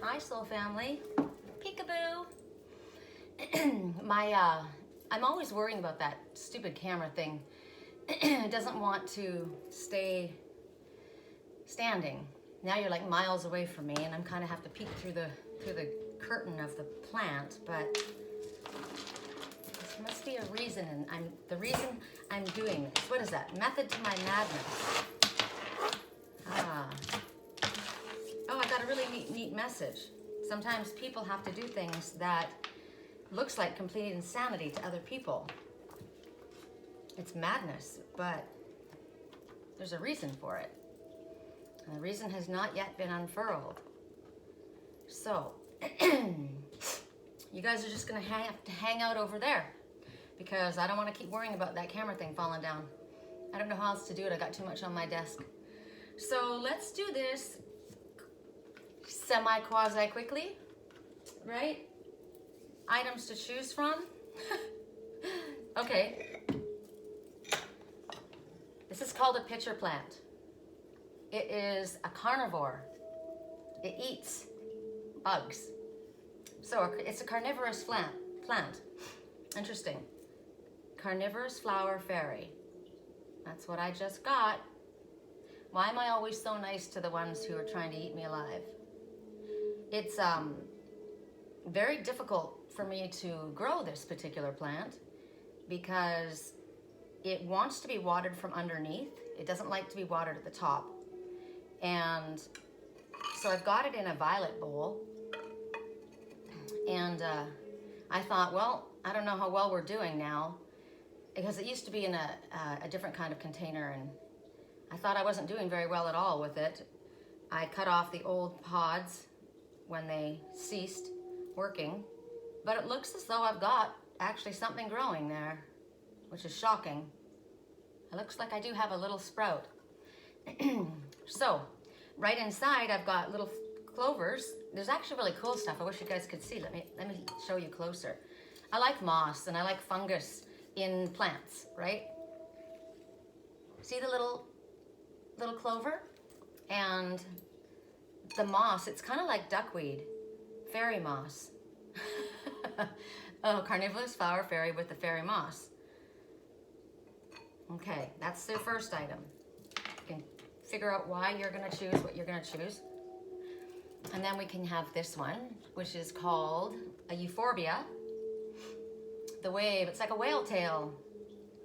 Hi, Soul Family. Peekaboo. I'm always worrying about that stupid camera thing. It doesn't want to stay standing. Now you're like miles away from me, and I'm kind of have to peek through the curtain of the plant. But there must be a reason, and the reason I'm doing this. What is that? Method to my madness. Oh, I got a really neat message. Sometimes people have to do things that looks like complete insanity to other people. It's madness, but there's a reason for it. And the reason has not yet been unfurled. So, you guys are just gonna have to hang out over there because I don't wanna keep worrying about that camera thing falling down. I don't know how else to do it. I got too much on my desk. So let's do this semi-quasi quickly, right? Items to choose from. Okay. This is called a pitcher plant. It is a carnivore. It eats bugs. So it's a carnivorous plant. Interesting. Carnivorous flower fairy. That's what I just got. Why am I always so nice to the ones who are trying to eat me alive? It's very difficult for me to grow this particular plant because it wants to be watered from underneath. It doesn't like to be watered at the top. And so I've got it in a violet bowl. And I thought, well, I don't know how well we're doing now because it used to be in a different kind of container, and I thought I wasn't doing very well at all with it. I cut off the old pods when they ceased working, but it looks as though I've got actually something growing there, which is shocking. It looks like I do have a little sprout. So, right inside I've got little clovers. There's actually really cool stuff. I wish you guys could see. Let me show you closer. I like moss and I like fungus in plants, right? See the little clover? And the moss, it's kind of like duckweed, fairy moss. Oh, carnivorous flower fairy with the fairy moss. Okay, that's the first item. You can figure out why you're gonna choose what you're gonna choose. And then we can have this one, which is called a Euphorbia. The wave, it's like a whale tail.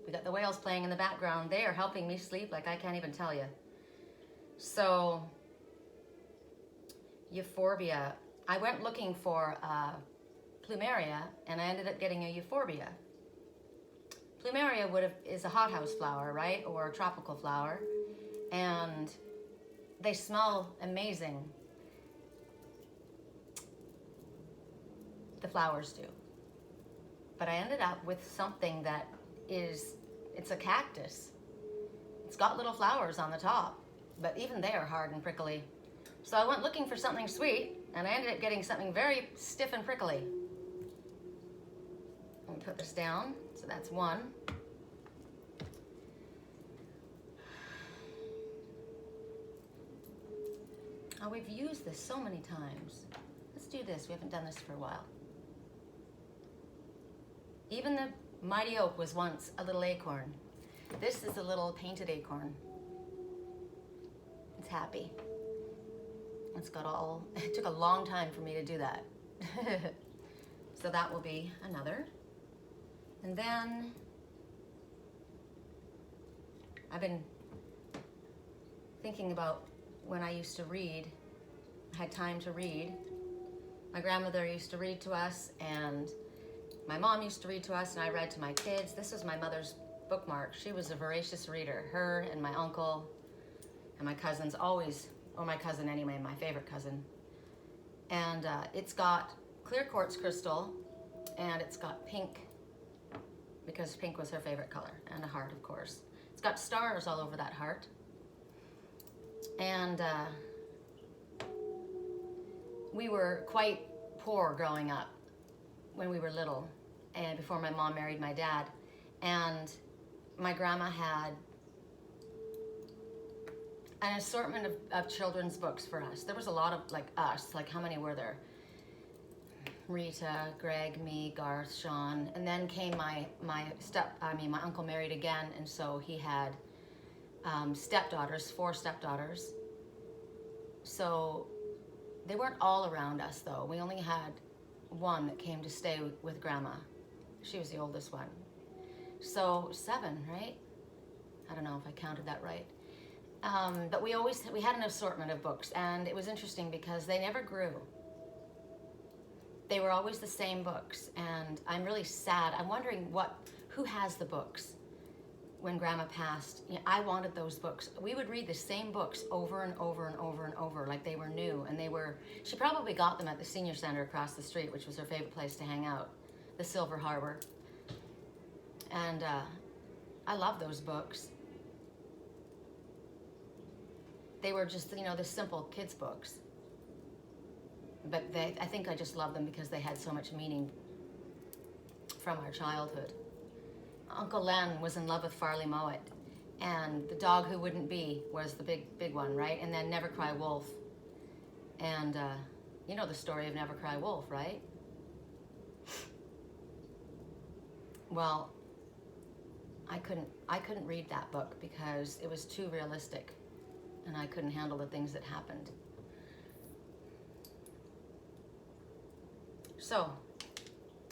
We got the whales playing in the background. They are helping me sleep like I can't even tell you. So, Euphorbia. I went looking for Plumeria, and I ended up getting a Euphorbia. Plumeria is a hothouse flower, right, or a tropical flower, and they smell amazing. The flowers do. But I ended up with something that it's a cactus. It's got little flowers on the top, but even they are hard and prickly. So I went looking for something sweet, and I ended up getting something very stiff and prickly. Let me put this down. So that's one. Oh, we've used this so many times. Let's do this. We haven't done this for a while. Even the mighty oak was once a little acorn. This is a little painted acorn. It's happy. It took a long time for me to do that. So that will be another. And then I've been thinking about when I used to read, I had time to read. My grandmother used to read to us, and my mom used to read to us, and I read to my kids. This was my mother's bookmark. She was a voracious reader. Her and my uncle and my cousins always, or my cousin anyway, my favorite cousin. And it's got clear quartz crystal, and it's got pink, because pink was her favorite color, and a heart, of course. It's got stars all over that heart. And we were quite poor growing up when we were little, and before my mom married my dad. And my grandma had an assortment of children's books for us. There was a lot of, like, us, like, how many were there? Rita, Greg, me, Garth, Sean, and then came my uncle married again, and so he had stepdaughters, 4 stepdaughters. So they weren't all around us, though. We only had one that came to stay with Grandma. She was the oldest one. So 7, right? I don't know if I counted that right. But we had an assortment of books, and it was interesting because they never grew. They were always the same books, and I'm really sad. I'm wondering who has the books when Grandma passed. You know, I wanted those books. We would read the same books over and over and over and over like they were new, and she probably got them at the senior center across the street, which was her favorite place to hang out, the Silver Harbor. And I love those books. They were just, the simple kids' books. But I think I just love them because they had so much meaning from our childhood. Uncle Len was in love with Farley Mowat, and The Dog Who Wouldn't Be was the big one, right? And then Never Cry Wolf. And you know the story of Never Cry Wolf, right? Well, I couldn't read that book because it was too realistic, and I couldn't handle the things that happened. So,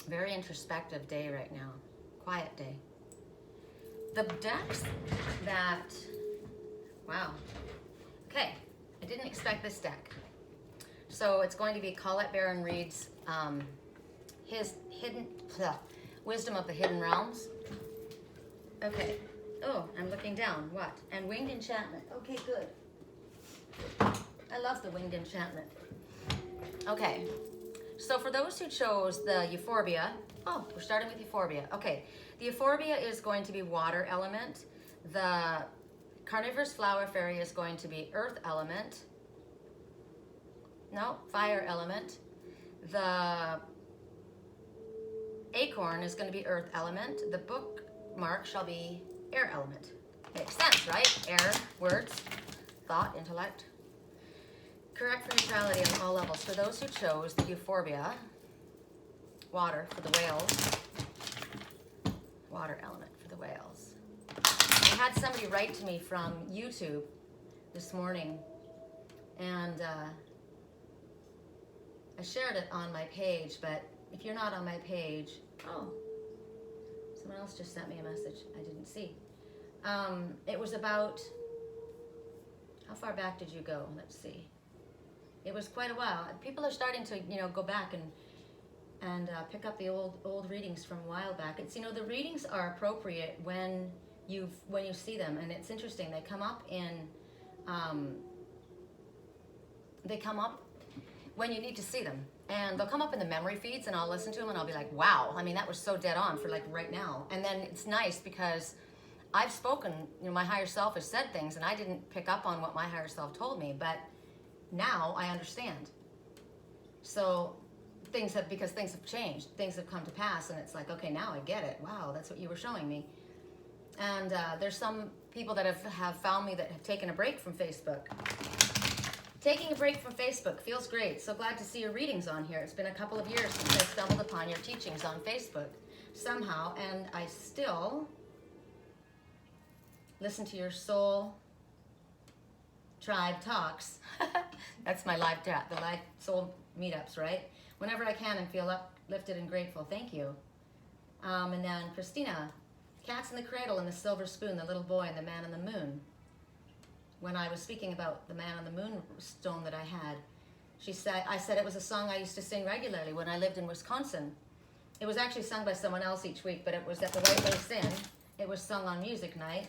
very introspective day right now. Quiet day. The decks wow. Okay, I didn't expect this deck. So it's going to be Colette Baron Reed's his Wisdom of the Hidden Realms. Okay. Oh, I'm looking down. What? And Winged Enchantment. Okay, good. I love the Winged Enchantment. Okay. So for those who chose the Euphorbia, we're starting with Euphorbia. Okay, the Euphorbia is going to be water element. The Carnivorous Flower Fairy is going to be earth element. No, fire element. The Acorn is going to be earth element. The bookmark shall be air element. Makes sense, right? Air, words, thought, intellect. Correct for neutrality on all levels. For those who chose the Euphorbia, water for the whales, water element for the whales. I had somebody write to me from YouTube this morning, and I shared it on my page, but if you're not on my page, someone else just sent me a message I didn't see. It was about, how far back did you go? Let's see. It was quite a while. People are starting to, go back and pick up the old readings from a while back. It's, the readings are appropriate when you see them, and it's interesting. They come up when you need to see them, and they'll come up in the memory feeds, and I'll listen to them, and I'll be like, wow, I mean, that was so dead on for like right now. And then it's nice because I've spoken, my higher self has said things, and I didn't pick up on what my higher self told me, but now I understand. So because things have changed, things have come to pass, and it's like, okay, now I get it. Wow, that's what you were showing me. And there's some people that have found me that have taken a break from Facebook. Taking a break from Facebook feels great. So glad to see your readings on here. It's been a couple of years since I stumbled upon your teachings on Facebook somehow, and I still listen to your soul tribe talks. That's my live chat, the live soul meetups, right? Whenever I can and feel uplifted and grateful. Thank you. And then Christina, Cats in the Cradle and the Silver Spoon, the Little Boy and the Man on the Moon. When I was speaking about the Man on the Moon stone that I had, I said it was a song I used to sing regularly when I lived in Wisconsin. It was actually sung by someone else each week, but it was at the White Lace Inn. It was sung on music night,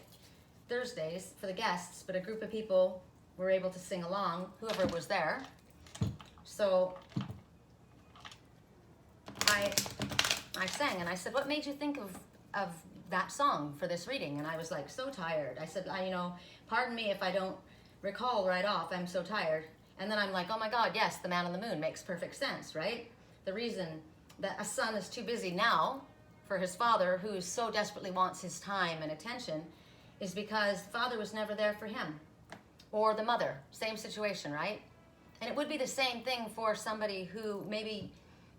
Thursdays, for the guests, but a group of people were able to sing along, whoever was there. So I sang, and I said, what made you think of that song for this reading? And I was like, so tired. I said, pardon me if I don't recall right off, I'm so tired. And then I'm like, oh my God, yes, the Man on the Moon makes perfect sense, right? The reason that a son is too busy now for his father, who so desperately wants his time and attention, is because father was never there for him. Or the mother, same situation, right? And it would be the same thing for somebody who maybe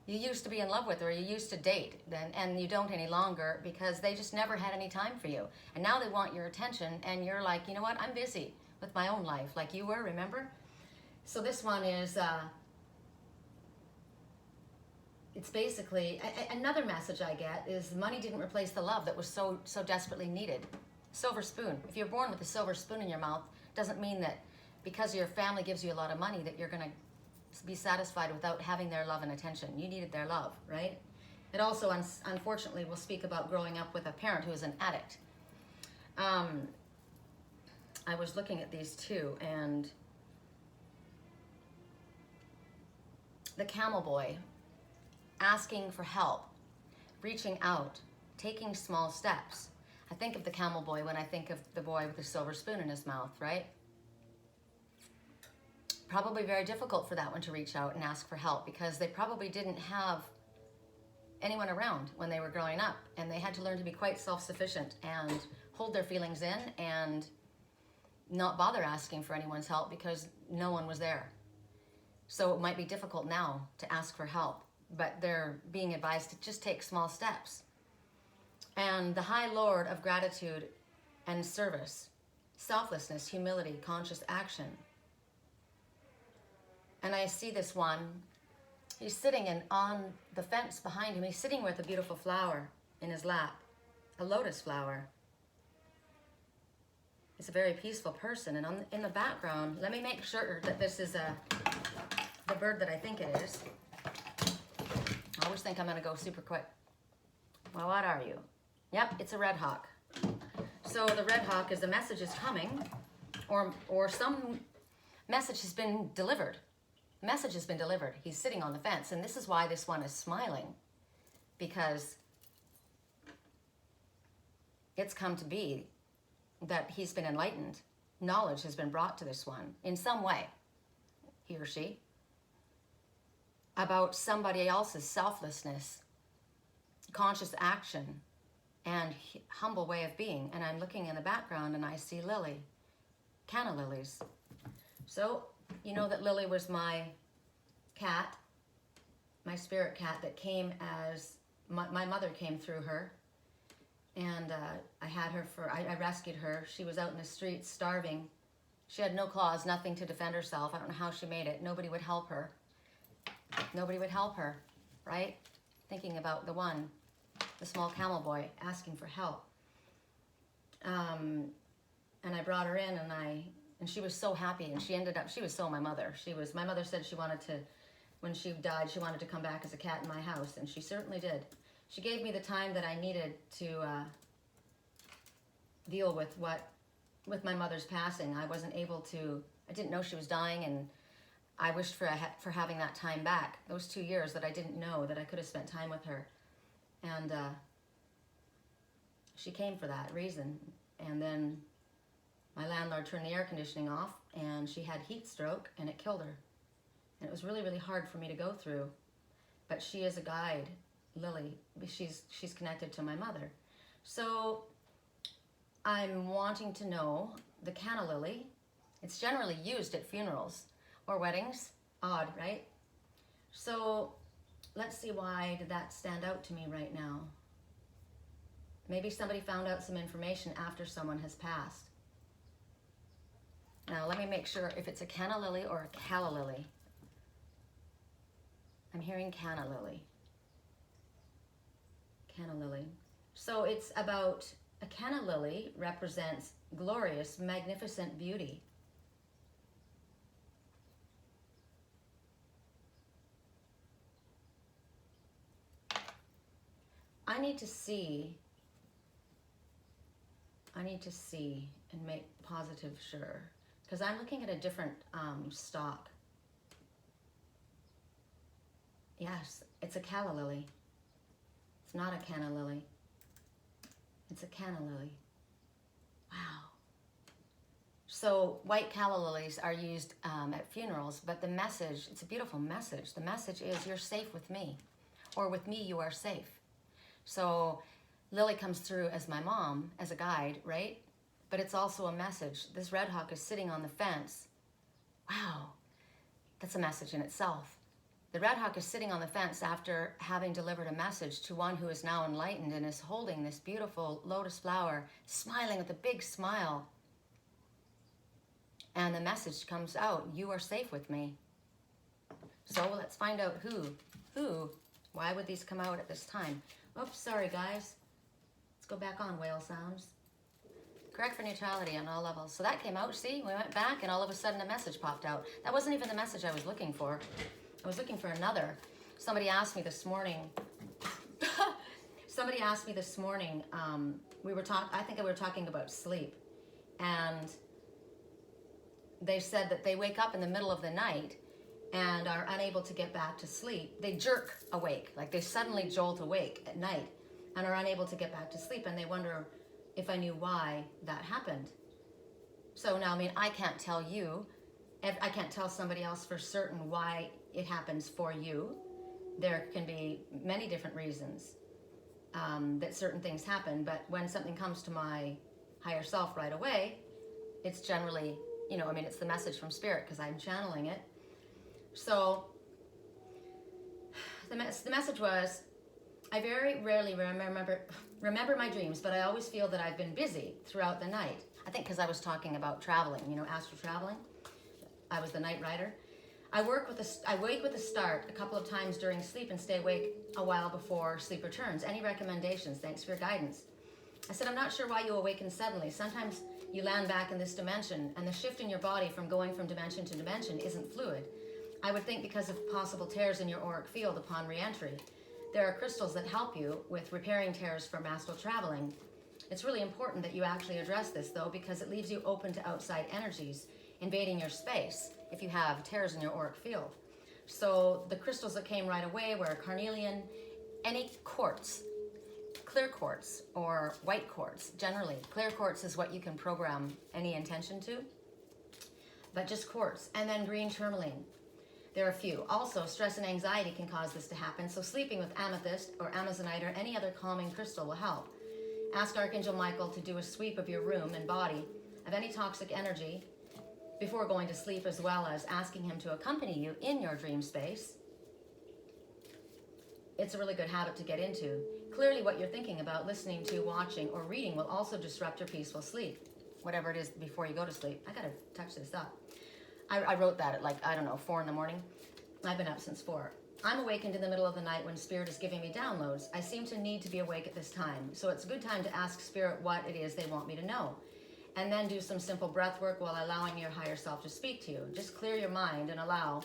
you used to be in love with or you used to date and you don't any longer because they just never had any time for you. And now they want your attention and you're like, you know what, I'm busy with my own life like you were, remember? So this one is, it's basically, another message I get is money didn't replace the love that was so desperately needed. Silver spoon. If you're born with a silver spoon in your mouth, doesn't mean that because your family gives you a lot of money that you're going to be satisfied without having their love and attention. You needed their love, right? It also, unfortunately, will speak about growing up with a parent who is an addict. I was looking at these two, and the camel boy, asking for help, reaching out, taking small steps. I think of the camel boy when I think of the boy with the silver spoon in his mouth, right? Probably very difficult for that one to reach out and ask for help because they probably didn't have anyone around when they were growing up, and they had to learn to be quite self-sufficient and hold their feelings in and not bother asking for anyone's help because no one was there. So it might be difficult now to ask for help, but they're being advised to just take small steps. And the High Lord of gratitude and service, selflessness, humility, conscious action. And I see this one, he's sitting on the fence behind him. He's sitting with a beautiful flower in his lap, a lotus flower. He's a very peaceful person. And in the background, let me make sure that this is the bird that I think it is. I always think I'm gonna go super quick. Well, what are you? Yep, it's a red hawk. So the red hawk is the message is coming, or some message has been delivered. Message has been delivered. He's sitting on the fence, and this is why this one is smiling, because it's come to be that he's been enlightened. Knowledge has been brought to this one in some way, he or she, about somebody else's selflessness, conscious action, and humble way of being. And I'm looking in the background and I see Lily, canna lilies. So you know that Lily was my cat, my spirit cat that came as, my mother came through her. And I had her I rescued her. She was out in the streets starving. She had no claws, nothing to defend herself. I don't know how she made it. Nobody would help her. Nobody would help her, right? Thinking about the small camel boy asking for help. And I brought her in and she was so happy, and she was so my mother. My mother said she wanted to, when she died, she wanted to come back as a cat in my house, and she certainly did. She gave me the time that I needed to deal with my mother's passing. I didn't know she was dying, and I wished for having that time back. Those 2 years that I didn't know that I could have spent time with her. And she came for that reason. And then my landlord turned the air conditioning off, and she had heat stroke, and it killed her. And it was really, really hard for me to go through. But she is a guide, Lily. She's connected to my mother. So I'm wanting to know the canna lily. It's generally used at funerals or weddings. Odd, right? So let's see, why did that stand out to me right now? Maybe somebody found out some information after someone has passed. Now let me make sure if it's a canna lily or a calla lily. I'm hearing canna lily. Canna lily. So it's about, a canna lily represents glorious, magnificent beauty. I need to see and make positive sure, because I'm looking at a different stalk. Yes, it's a calla lily. It's not a canna lily. It's a canna lily. Wow. So white calla lilies are used at funerals, but the message, it's a beautiful message. The message is, you're safe with me, or with me you are safe. So Lily comes through as my mom, as a guide, right? but it's also a message. This red hawk is sitting on the fence. Wow, that's a message in itself. The red hawk is sitting on the fence after having delivered a message to one who is now enlightened and is holding this beautiful lotus flower, smiling with a big smile. And the message comes out, you are safe with me. So let's find out who, why would these come out at this time? Oops, sorry guys. Let's go back on whale sounds. Correct for neutrality on all levels. So that came out, see? We went back and all of a sudden a message popped out. That wasn't even the message I was looking for. I was looking for another. Somebody asked me this morning, I think we were talking about sleep. And they said that they wake up in the middle of the night and are unable to get back to sleep. They jerk awake, like they suddenly jolt awake at night and are unable to get back to sleep. And they wonder if I knew why that happened. So now, I mean, I can't tell you, I can't tell somebody else for certain why it happens for you. There can be many different reasons that certain things happen, but when something comes to my higher self right away, it's generally, you know, I mean, it's the message from spirit because I'm channeling it. So the message was, I very rarely remember my dreams, but I always feel that I've been busy throughout the night. I think because I was talking about traveling, you know, astral traveling. I was the night rider. I wake with a start a couple of times during sleep and stay awake a while before sleep returns. Any recommendations? Thanks for your guidance. I said, I'm not sure why you awaken suddenly. Sometimes you land back in this dimension and the shift in your body from going from dimension to dimension isn't fluid. I would think because of possible tears in your auric field upon re-entry. There are crystals that help you with repairing tears from astral traveling. It's really important that you actually address this though, because it leaves you open to outside energies invading your space if you have tears in your auric field. So the crystals that came right away were carnelian, any quartz, clear quartz or white quartz. Generally, clear quartz is what you can program any intention to, but just quartz. And then green tourmaline. There are a few. Also, stress and anxiety can cause this to happen, so sleeping with amethyst or amazonite or any other calming crystal will help. Ask Archangel Michael to do a sweep of your room and body of any toxic energy before going to sleep, as well as asking him to accompany you in your dream space. It's a really good habit to get into. Clearly what you're thinking about, listening to, watching, or reading will also disrupt your peaceful sleep, whatever it is before you go to sleep. I gotta touch this up. I wrote that at 4 in the morning. I've been up since 4. I'm awakened in the middle of the night when Spirit is giving me downloads. I seem to need to be awake at this time, so it's a good time to ask Spirit what it is they want me to know. And then do some simple breath work while allowing your higher self to speak to you. Just clear your mind and allow.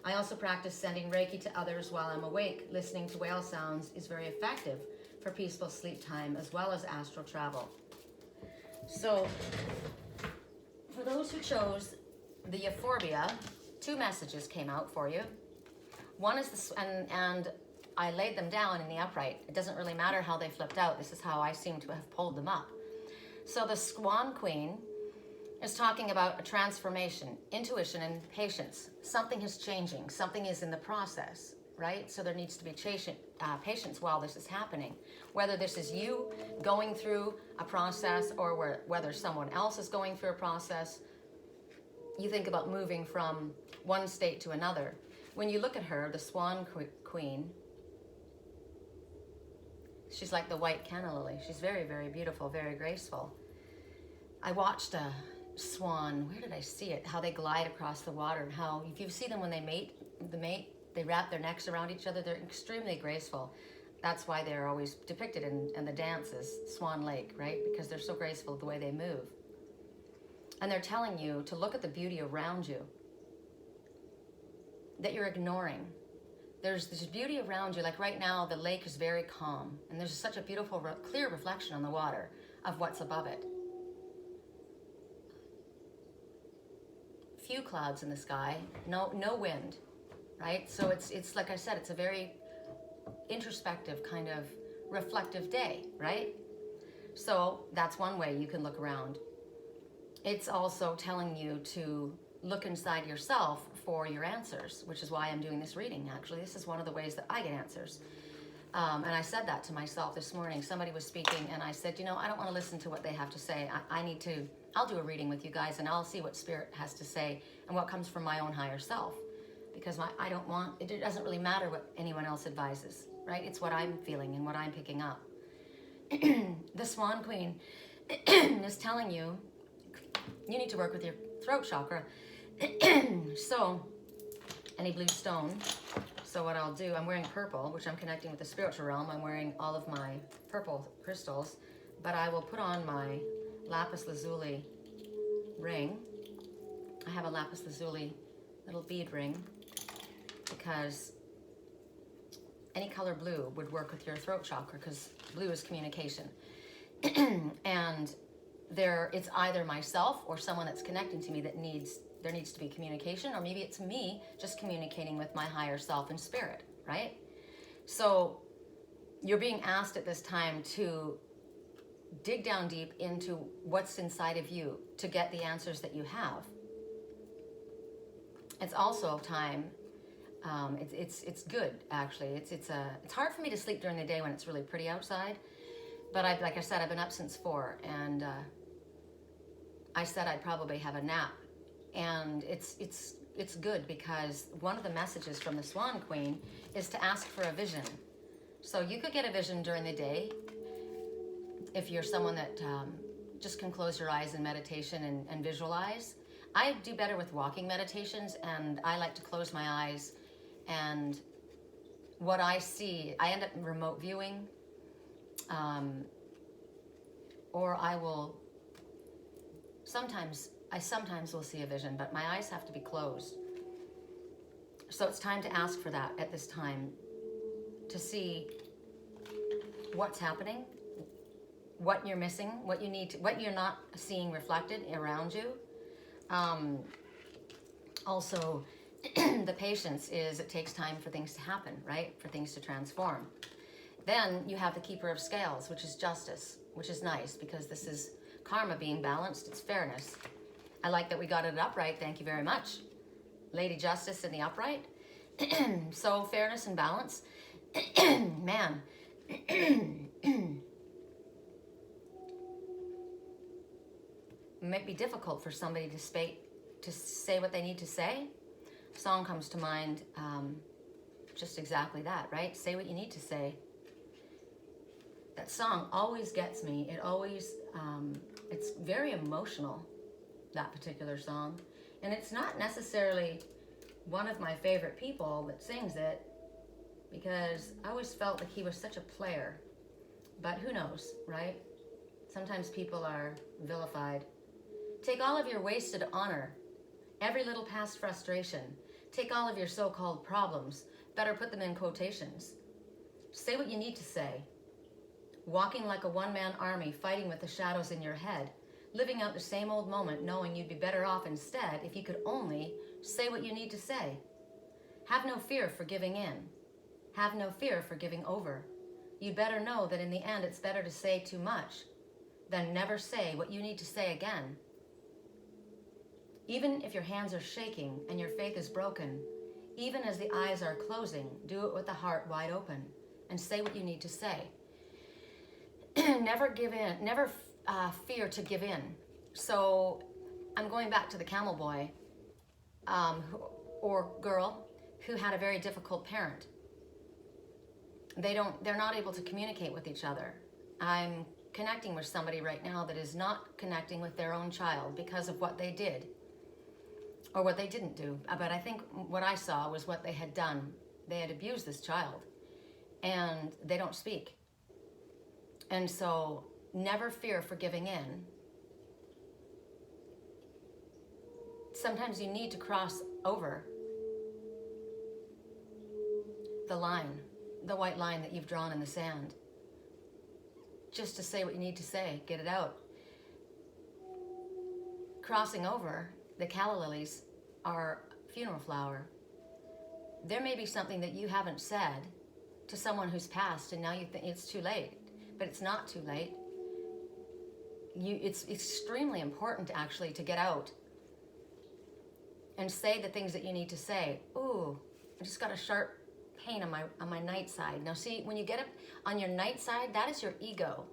I also practice sending Reiki to others while I'm awake. Listening to whale sounds is very effective for peaceful sleep time as well as astral travel. So, for those who chose the Euphorbia, 2 messages came out for you. One is this, and I laid them down in the upright. It doesn't really matter how they flipped out. This is how I seem to have pulled them up. So the Swan Queen is talking about a transformation, intuition, and patience. Something is changing. Something is in the process, right? So there needs to be patience while this is happening. Whether this is you going through a process or whether someone else is going through a process, you think about moving from one state to another. When you look at her, the Swan Queen, she's like the white canna lily. She's very, very beautiful, very graceful. I watched a swan, where did I see it? How they glide across the water, and how, if you see them when they mate, they wrap their necks around each other. They're extremely graceful. That's why they're always depicted in the dances, Swan Lake, right? Because they're so graceful the way they move. And they're telling you to look at the beauty around you that you're ignoring. There's this beauty around you. Like right now, the lake is very calm, and there's such a beautiful, clear reflection on the water of what's above it. Few clouds in the sky, no wind, right? So it's like I said, it's a very introspective, kind of reflective day, right? So that's one way you can look around. It's also telling you to look inside yourself for your answers, which is why I'm doing this reading, actually. This is one of the ways that I get answers. And I said that to myself this morning. Somebody was speaking and I said, I don't want to listen to what they have to say. I'll do a reading with you guys and I'll see what Spirit has to say and what comes from my own higher self. Because it doesn't really matter what anyone else advises, right? It's what I'm feeling and what I'm picking up. The Swan Queen is telling you, you need to work with your throat chakra. So, any blue stone. So what I'll do, I'm wearing purple, which I'm connecting with the spiritual realm. I'm wearing all of my purple crystals, but I will put on my lapis lazuli ring. I have a lapis lazuli little bead ring because any color blue would work with your throat chakra because blue is communication. And it's either myself or someone that's connecting to me there needs to be communication, or maybe it's me just communicating with my higher self and spirit, right? So you're being asked at this time to dig down deep into what's inside of you to get the answers that you have. It's also time, it's good actually. It's hard for me to sleep during the day when it's really pretty outside, but like I said, I've been up since 4, and I said I'd probably have a nap. And it's good because one of the messages from the Swan Queen is to ask for a vision. So you could get a vision during the day if you're someone that just can close your eyes in meditation and visualize. I do better with walking meditations, and I like to close my eyes, and what I see, I end up remote viewing, or I sometimes will see a vision, but my eyes have to be closed. So it's time to ask for that at this time, to see what's happening, what you're missing, what you're not seeing reflected around you. Also, the patience is it takes time for things to happen, right? For things to transform. Then you have the Keeper of Scales, which is justice, which is nice because this is karma being balanced. It's fairness. I like that we got it upright. Thank you very much. Lady Justice in the upright. So fairness and balance. Man. It might be difficult for somebody to say what they need to say. Song comes to mind, just exactly that, right? Say what you need to say. That song always gets me. It always, it's very emotional, that particular song. And it's not necessarily one of my favorite people that sings it, because I always felt like he was such a player. But who knows, right? Sometimes people are vilified. Take all of your wasted honor, every little past frustration. Take all of your so-called problems, better put them in quotations. Say what you need to say. Walking like a one-man army, fighting with the shadows in your head, living out the same old moment, knowing you'd be better off instead if you could only say what you need to say. Have no fear for giving in. Have no fear for giving over. You'd better know that in the end it's better to say too much than never say what you need to say again. Even if your hands are shaking and your faith is broken, even as the eyes are closing, do it with the heart wide open and say what you need to say. Never give in, never fear to give in. So I'm going back to the camel boy or girl who had a very difficult parent. They're not able to communicate with each other. I'm connecting with somebody right now that is not connecting with their own child because of what they did or what they didn't do. But I think what I saw was what they had done. They had abused this child and they don't speak. And so never fear for giving in. Sometimes you need to cross over the line, the white line that you've drawn in the sand, just to say what you need to say, get it out. Crossing over, the calla lilies are funeral flower. There may be something that you haven't said to someone who's passed and now you think it's too late, but it's not too late. It's extremely important actually to get out and say the things that you need to say. Ooh, I just got a sharp pain on my night side. Now see, when you get up on your night side, that is your ego.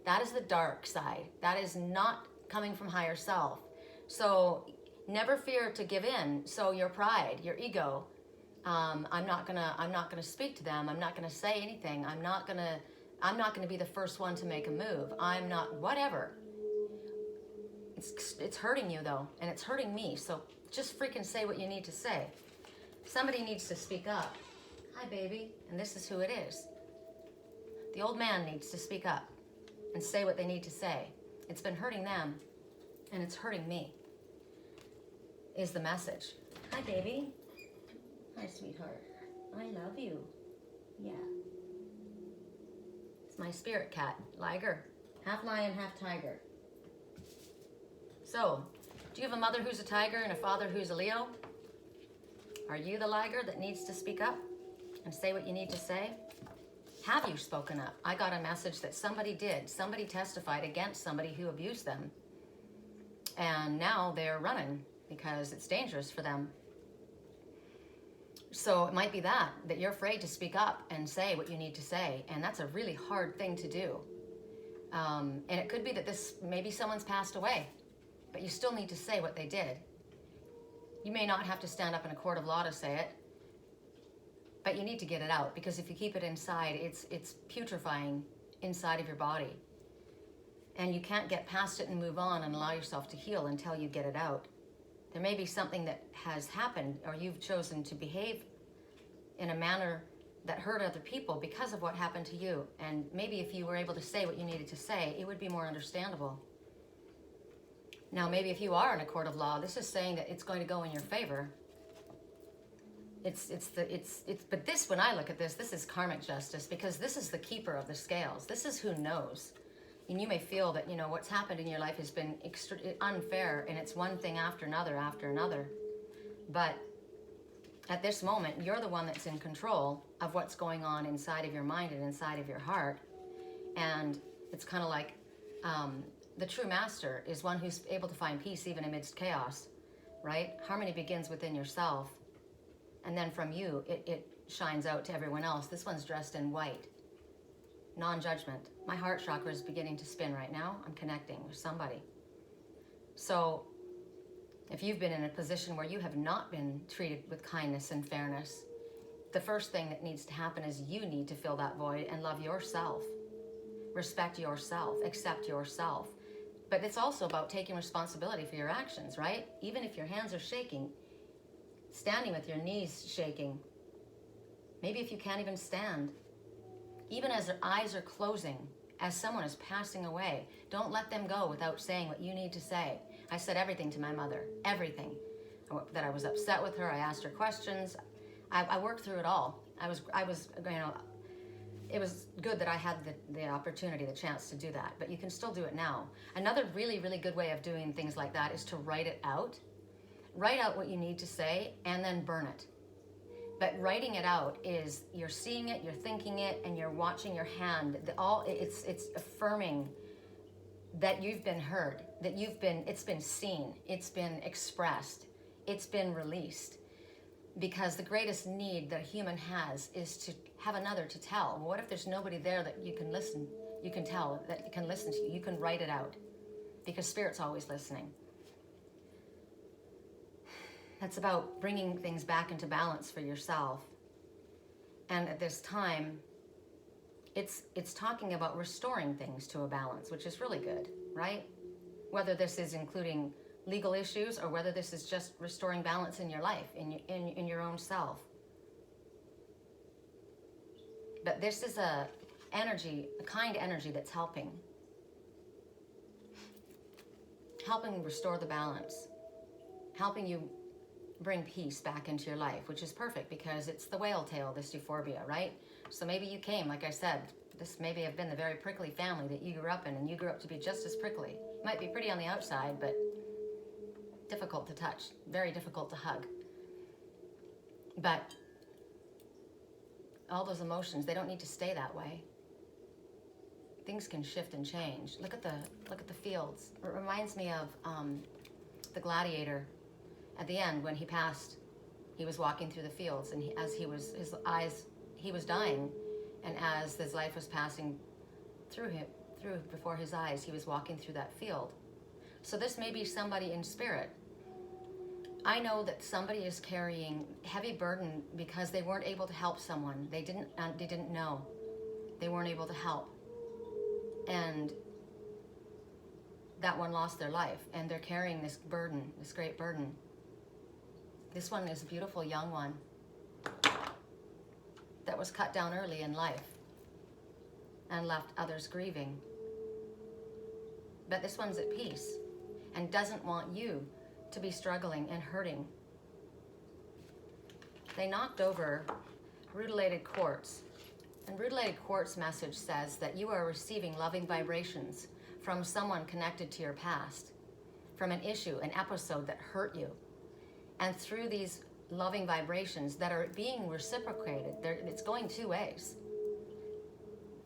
That is the dark side. That is not coming from higher self. So never fear to give in. So your pride, your ego, I'm not gonna speak to them. I'm not gonna say anything. I'm not gonna be the first one to make a move. I'm not, whatever. It's hurting you though, and it's hurting me. So just freaking say what you need to say. Somebody needs to speak up. Hi, baby. And this is who it is. The old man needs to speak up and say what they need to say. It's been hurting them, and it's hurting me, is the message. Hi, baby. Hi, sweetheart. I love you. Yeah. It's my spirit cat, Liger. Half lion, half tiger. So, do you have a mother who's a tiger and a father who's a Leo? Are you the Liger that needs to speak up and say what you need to say? Have you spoken up? I got a message that somebody did. Somebody testified against somebody who abused them. And now they're running because it's dangerous for them. So it might be that you're afraid to speak up and say what you need to say. And that's a really hard thing to do. And it could be that maybe someone's passed away, but you still need to say what they did. You may not have to stand up in a court of law to say it, but you need to get it out, because if you keep it inside, it's putrefying inside of your body. And you can't get past it and move on and allow yourself to heal until you get it out. There may be something that has happened, or you've chosen to behave in a manner that hurt other people because of what happened to you. And maybe if you were able to say what you needed to say, it would be more understandable. Now, maybe if you are in a court of law, this is saying that it's going to go in your favor. But this, when I look at this is karmic justice, because this is the keeper of the scales. This is who knows. And you may feel that, what's happened in your life has been unfair, and it's one thing after another. But at this moment, you're the one that's in control of what's going on inside of your mind and inside of your heart. And it's kind of like the true master is one who's able to find peace even amidst chaos, right? Harmony begins within yourself. And then from you, it shines out to everyone else. This one's dressed in white. Non-judgment. My heart chakra is beginning to spin right now. I'm connecting with somebody. So if you've been in a position where you have not been treated with kindness and fairness, the first thing that needs to happen is you need to fill that void and love yourself. Respect yourself. Accept yourself. But it's also about taking responsibility for your actions, right? Even if your hands are shaking, standing with your knees shaking. Maybe if you can't even stand. Even as their eyes are closing, as someone is passing away, don't let them go without saying what you need to say. I said everything to my mother, everything. That I was upset with her, I asked her questions. I worked through it all. I was, it was good that I had the opportunity, the chance to do that, but you can still do it now. Another really, really good way of doing things like that is to write it out. Write out what you need to say and then burn it. But writing it out is you're seeing it, you're thinking it, and you're watching your hand. It's affirming that you've been heard, that it's been seen, it's been expressed, it's been released. Because the greatest need that a human has is to have another to tell. Well, what if there's nobody there that you can listen, you can tell, that you can listen to? You can write it out, because Spirit's always listening. That's about bringing things back into balance for yourself. And at this time, it's talking about restoring things to a balance, which is really good, right? Whether this is including legal issues or whether this is just restoring balance in your life, in your own self. But this is a kind energy that's helping restore the balance, helping you bring peace back into your life, which is perfect because it's the whale tail, this Euphorbia, right? So maybe you came, like I said, this maybe have been the very prickly family that you grew up in, and you grew up to be just as prickly. Might be pretty on the outside, but difficult to touch, very difficult to hug. But all those emotions, they don't need to stay that way. Things can shift and change. Look at the fields. It reminds me of the gladiator. At the end, when he passed, he was walking through the fields, and his eyes he was dying, and as his life was passing through before his eyes, he was walking through that field. So this may be somebody in spirit. I know that somebody is carrying heavy burden because they weren't able to help someone. They didn't know. They weren't able to help. And that one lost their life, and they're carrying this burden, this great burden. This one is a beautiful young one that was cut down early in life and left others grieving. But this one's at peace and doesn't want you to be struggling and hurting. They knocked over rutilated quartz. And rutilated quartz message says that you are receiving loving vibrations from someone connected to your past, from an issue, an episode that hurt you. And through these loving vibrations that are being reciprocated, it's going two ways,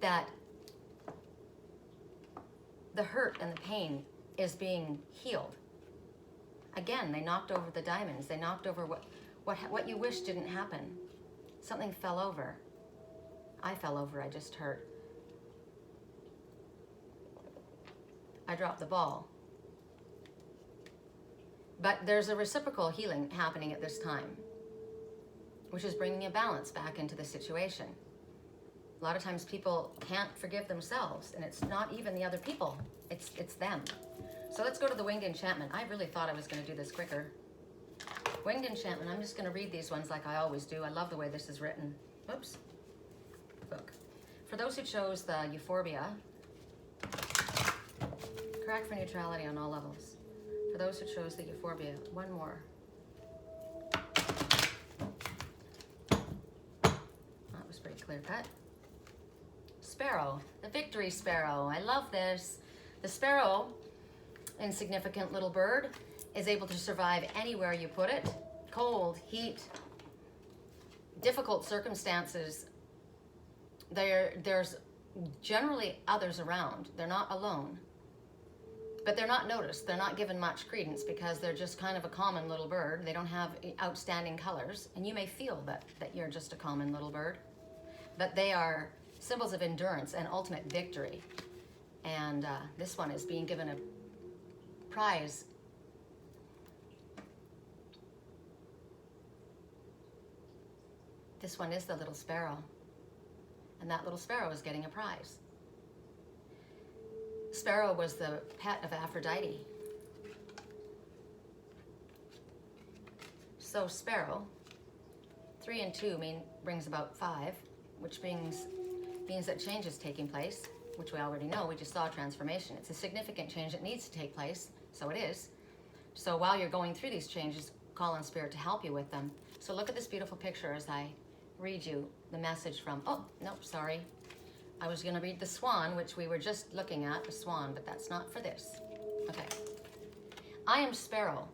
that the hurt and the pain is being healed. Again, they knocked over the diamonds. They knocked over what you wish didn't happen. Something fell over. I fell over, I just hurt. I dropped the ball. But there's a reciprocal healing happening at this time, which is bringing a balance back into the situation. A lot of times people can't forgive themselves, and it's not even the other people, it's them. So let's go to the Winged Enchantment. I really thought I was going to do this quicker. Winged Enchantment, I'm just going to read these ones like I always do. I love the way this is written. Whoops. Book. For those who chose the Euphorbia, correct for neutrality on all levels. For those who chose the Euphorbia, one more. That was pretty clear cut. Sparrow, the victory sparrow. I love this. The sparrow, insignificant little bird, is able to survive anywhere you put it. Cold, heat, difficult circumstances. There's generally others around. They're not alone. But they're not noticed. They're not given much credence because they're just kind of a common little bird. They don't have outstanding colors. And you may feel that you're just a common little bird. But they are symbols of endurance and ultimate victory. And this one is being given a prize. This one is the little sparrow. And that little sparrow is getting a prize. Sparrow was the pet of Aphrodite. So Sparrow, 3 and 2 brings about 5, which means that change is taking place, which we already know. We just saw transformation. It's a significant change that needs to take place, so it is. So while you're going through these changes, call on Spirit to help you with them. So look at this beautiful picture as I read you the message from, oh, nope, sorry. I was going to read the Swan, which we were just looking at, the Swan, but that's not for this. Okay. I am Sparrow,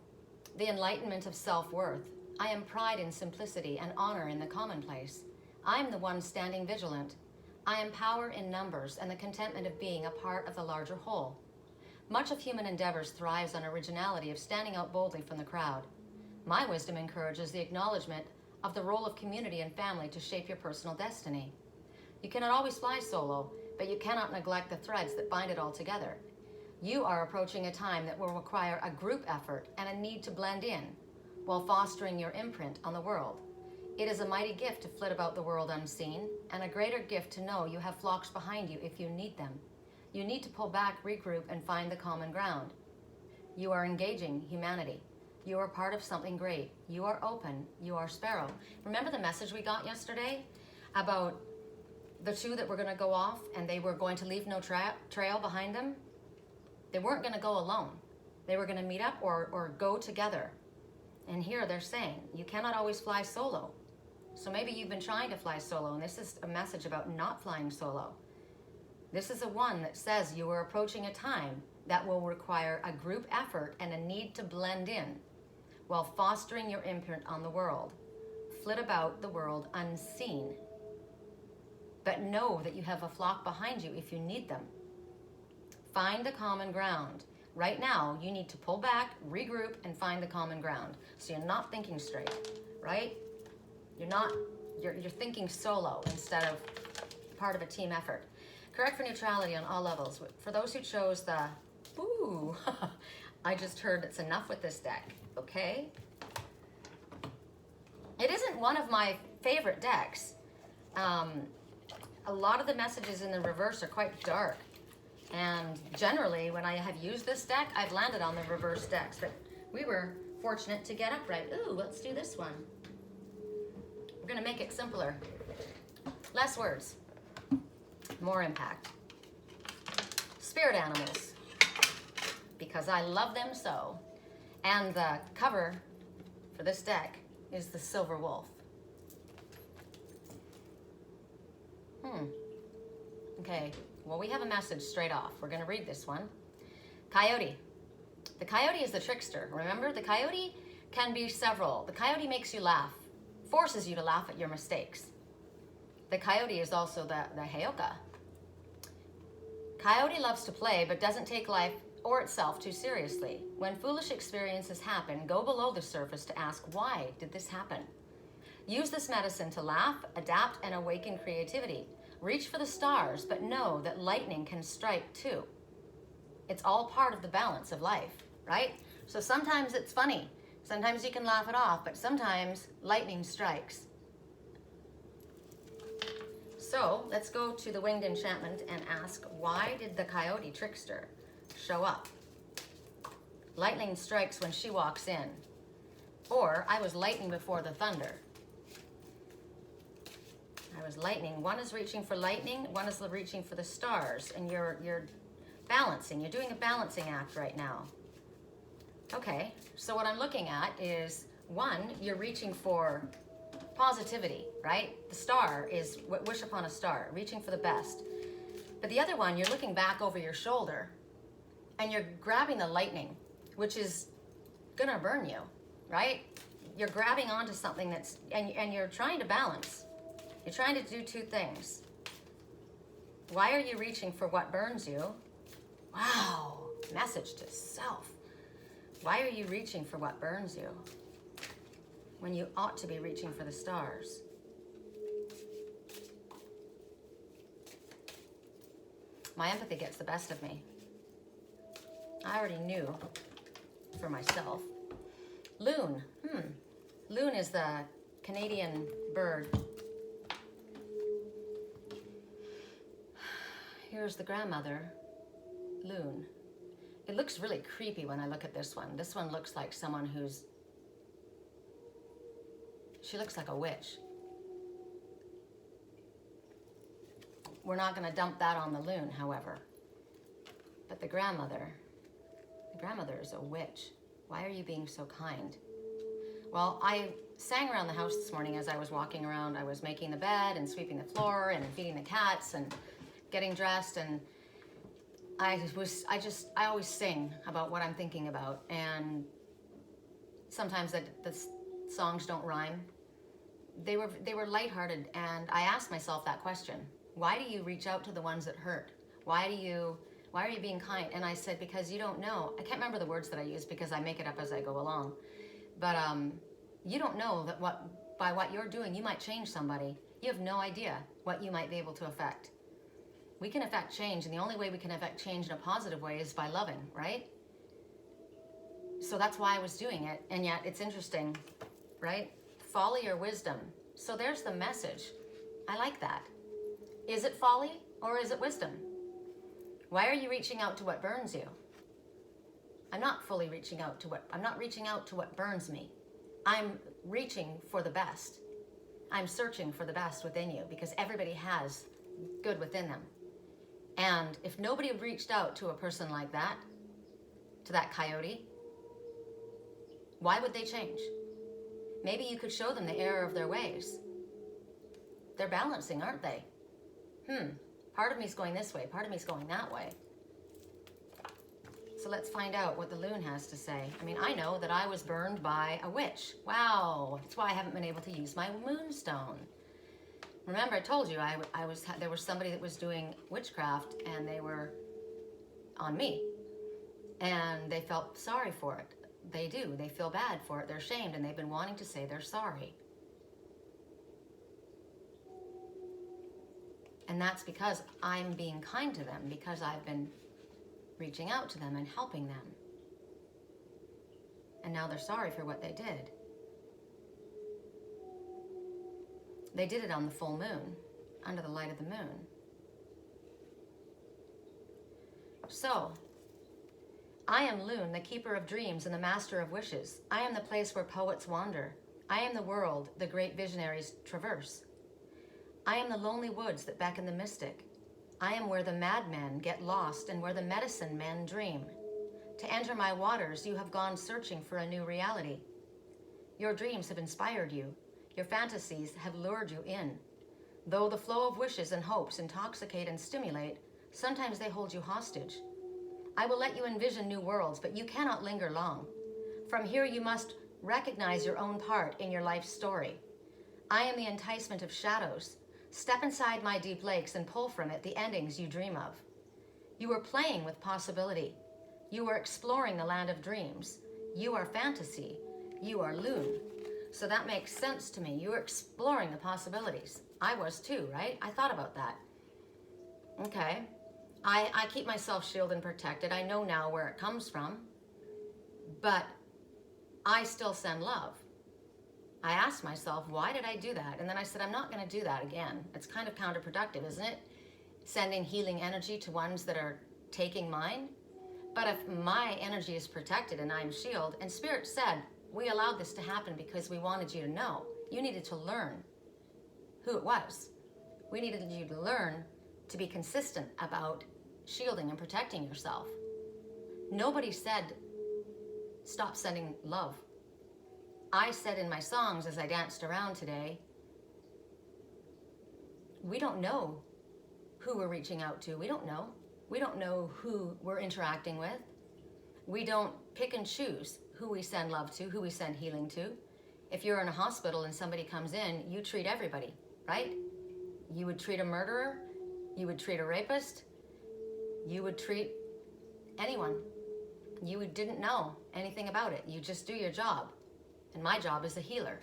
the enlightenment of self-worth. I am pride in simplicity and honor in the commonplace. I am the one standing vigilant. I am power in numbers and the contentment of being a part of the larger whole. Much of human endeavors thrives on originality of standing out boldly from the crowd. My wisdom encourages the acknowledgement of the role of community and family to shape your personal destiny. You cannot always fly solo, but you cannot neglect the threads that bind it all together. You are approaching a time that will require a group effort and a need to blend in, while fostering your imprint on the world. It is a mighty gift to flit about the world unseen, and a greater gift to know you have flocks behind you if you need them. You need to pull back, regroup, and find the common ground. You are engaging humanity. You are part of something great. You are open. You are Sparrow. Remember the message we got yesterday about the two that were going to go off and they were going to leave no trail behind them? They weren't going to go alone. They were going to meet up or go together. And here they're saying, you cannot always fly solo. So maybe you've been trying to fly solo, and this is a message about not flying solo. This is a one that says you are approaching a time that will require a group effort and a need to blend in while fostering your imprint on the world. Flit about the world unseen. But know that you have a flock behind you if you need them. Find the common ground. Right now, you need to pull back, regroup, and find the common ground. So you're not thinking straight, right? You're You're thinking solo instead of part of a team effort. Correct for neutrality on all levels. For those who chose the, ooh, I just heard it's enough with this deck, okay? It isn't one of my favorite decks. A lot of the messages in the reverse are quite dark. And generally, when I have used this deck, I've landed on the reverse decks. But we were fortunate to get upright. Ooh, let's do this one. We're gonna make it simpler. Less words, more impact. Spirit animals, because I love them so. And the cover for this deck is the silver wolf. Okay, well, we have a message straight off. We're gonna read this one. Coyote. The coyote is the trickster. Remember, the coyote can be several. The coyote makes you laugh, forces you to laugh at your mistakes. The coyote is also the heyoka. Coyote loves to play, but doesn't take life or itself too seriously. When foolish experiences happen, go below the surface to ask, why did this happen? Use this medicine to laugh, adapt, and awaken creativity. Reach for the stars, but know that lightning can strike too. It's all part of the balance of life, right? So sometimes it's funny. Sometimes you can laugh it off, but sometimes lightning strikes. So let's go to the winged enchantment and ask, why did the coyote trickster show up? Lightning strikes when she walks in. Or I was lightning before the thunder. I was lightning. One is reaching for lightning, one is reaching for the stars, and you're balancing. You're doing a balancing act right now. Okay, so what I'm looking at is, one, you're reaching for positivity, right? The star is wish upon a star, reaching for the best. But the other one, you're looking back over your shoulder and you're grabbing the lightning, which is gonna burn you, right? You're grabbing onto something that's, and you're trying to balance. You're trying to do two things. Why are you reaching for what burns you? Wow, message to self. Why are you reaching for what burns you when you ought to be reaching for the stars? My empathy gets the best of me. I already knew for myself. Loon. Loon is the Canadian bird. Here's the grandmother, Loon. It looks really creepy when I look at this one. This one looks like someone she looks like a witch. We're not gonna dump that on the Loon, however. But the grandmother is a witch. Why are you being so kind? Well, I sang around the house this morning as I was walking around. I was making the bed and sweeping the floor and feeding the cats and getting dressed, and I always sing about what I'm thinking about, and sometimes the songs don't rhyme. They were lighthearted, and I asked myself that question. Why do you reach out to the ones that hurt? Why are you being kind? And I said, because you don't know. I can't remember the words that I used because I make it up as I go along. But you don't know that by what you're doing, you might change somebody. You have no idea what you might be able to affect. We can affect change, and the only way we can affect change in a positive way is by loving, right? So that's why I was doing it, and yet it's interesting, right? Folly or wisdom. So there's the message. I like that. Is it folly or is it wisdom? Why are you reaching out to what burns you? I'm not reaching out to what burns me. I'm reaching for the best. I'm searching for the best within you, because everybody has good within them. And if nobody reached out to a person like that, to that coyote, why would they change? Maybe you could show them the error of their ways. They're balancing, aren't they? Part of me's going this way, part of me's going that way. So let's find out what the Loon has to say. I mean, I know that I was burned by a witch. Wow, that's why I haven't been able to use my moonstone. Remember, I told you there was somebody that was doing witchcraft, and they were on me, and they felt sorry for it. They do. They feel bad for it. They're ashamed, and they've been wanting to say they're sorry. And that's because I'm being kind to them, because I've been reaching out to them and helping them. And now they're sorry for what they did. They did it on the full moon, under the light of the moon. So, I am Loon, the keeper of dreams and the master of wishes. I am the place where poets wander. I am the world the great visionaries traverse. I am the lonely woods that beckon the mystic. I am where the madmen get lost and where the medicine men dream. To enter my waters, you have gone searching for a new reality. Your dreams have inspired you. Your fantasies have lured you in. Though the flow of wishes and hopes intoxicate and stimulate, sometimes they hold you hostage. I will let you envision new worlds, but you cannot linger long. From here you must recognize your own part in your life's story. I am the enticement of shadows. Step inside my deep lakes and pull from it the endings you dream of. You are playing with possibility. You are exploring the land of dreams. You are fantasy. You are Loon. So that makes sense to me. You are exploring the possibilities. I was too, right? I thought about that. Okay. I keep myself shielded and protected. I know now where it comes from. But I still send love. I asked myself, why did I do that? And then I said, I'm not going to do that again. It's kind of counterproductive, isn't it? Sending healing energy to ones that are taking mine. But if my energy is protected and I'm shielded, and Spirit said, we allowed this to happen because we wanted you to know. You needed to learn who it was. We needed you to learn to be consistent about shielding and protecting yourself. Nobody said, stop sending love. I said in my songs as I danced around today, we don't know who we're reaching out to. We don't know. We don't know who we're interacting with. We don't pick and choose who we send love to, who we send healing to. If you're in a hospital and somebody comes in, you treat everybody, right? You would treat a murderer. You would treat a rapist. You would treat anyone. You didn't know anything about it. You just do your job. And my job is a healer.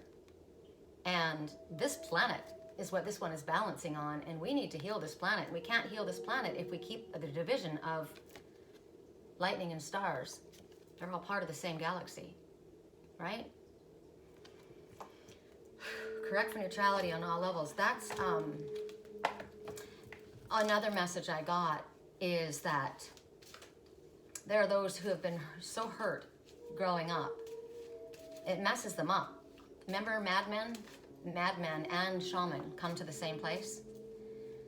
And this planet is what this one is balancing on, and we need to heal this planet. We can't heal this planet if we keep the division of lightning and stars. They're all part of the same galaxy, right? Correct for neutrality on all levels. That's another message I got, is that there are those who have been so hurt growing up. It messes them up. Remember madmen and shaman come to the same place?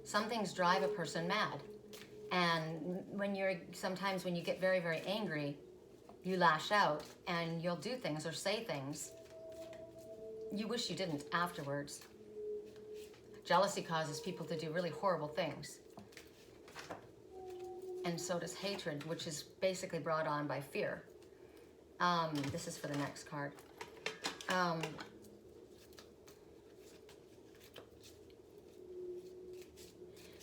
Some things drive a person mad. And sometimes when you get very, very angry, you lash out and you'll do things or say things you wish you didn't afterwards. Jealousy causes people to do really horrible things. And so does hatred, which is basically brought on by fear. This is for the next card.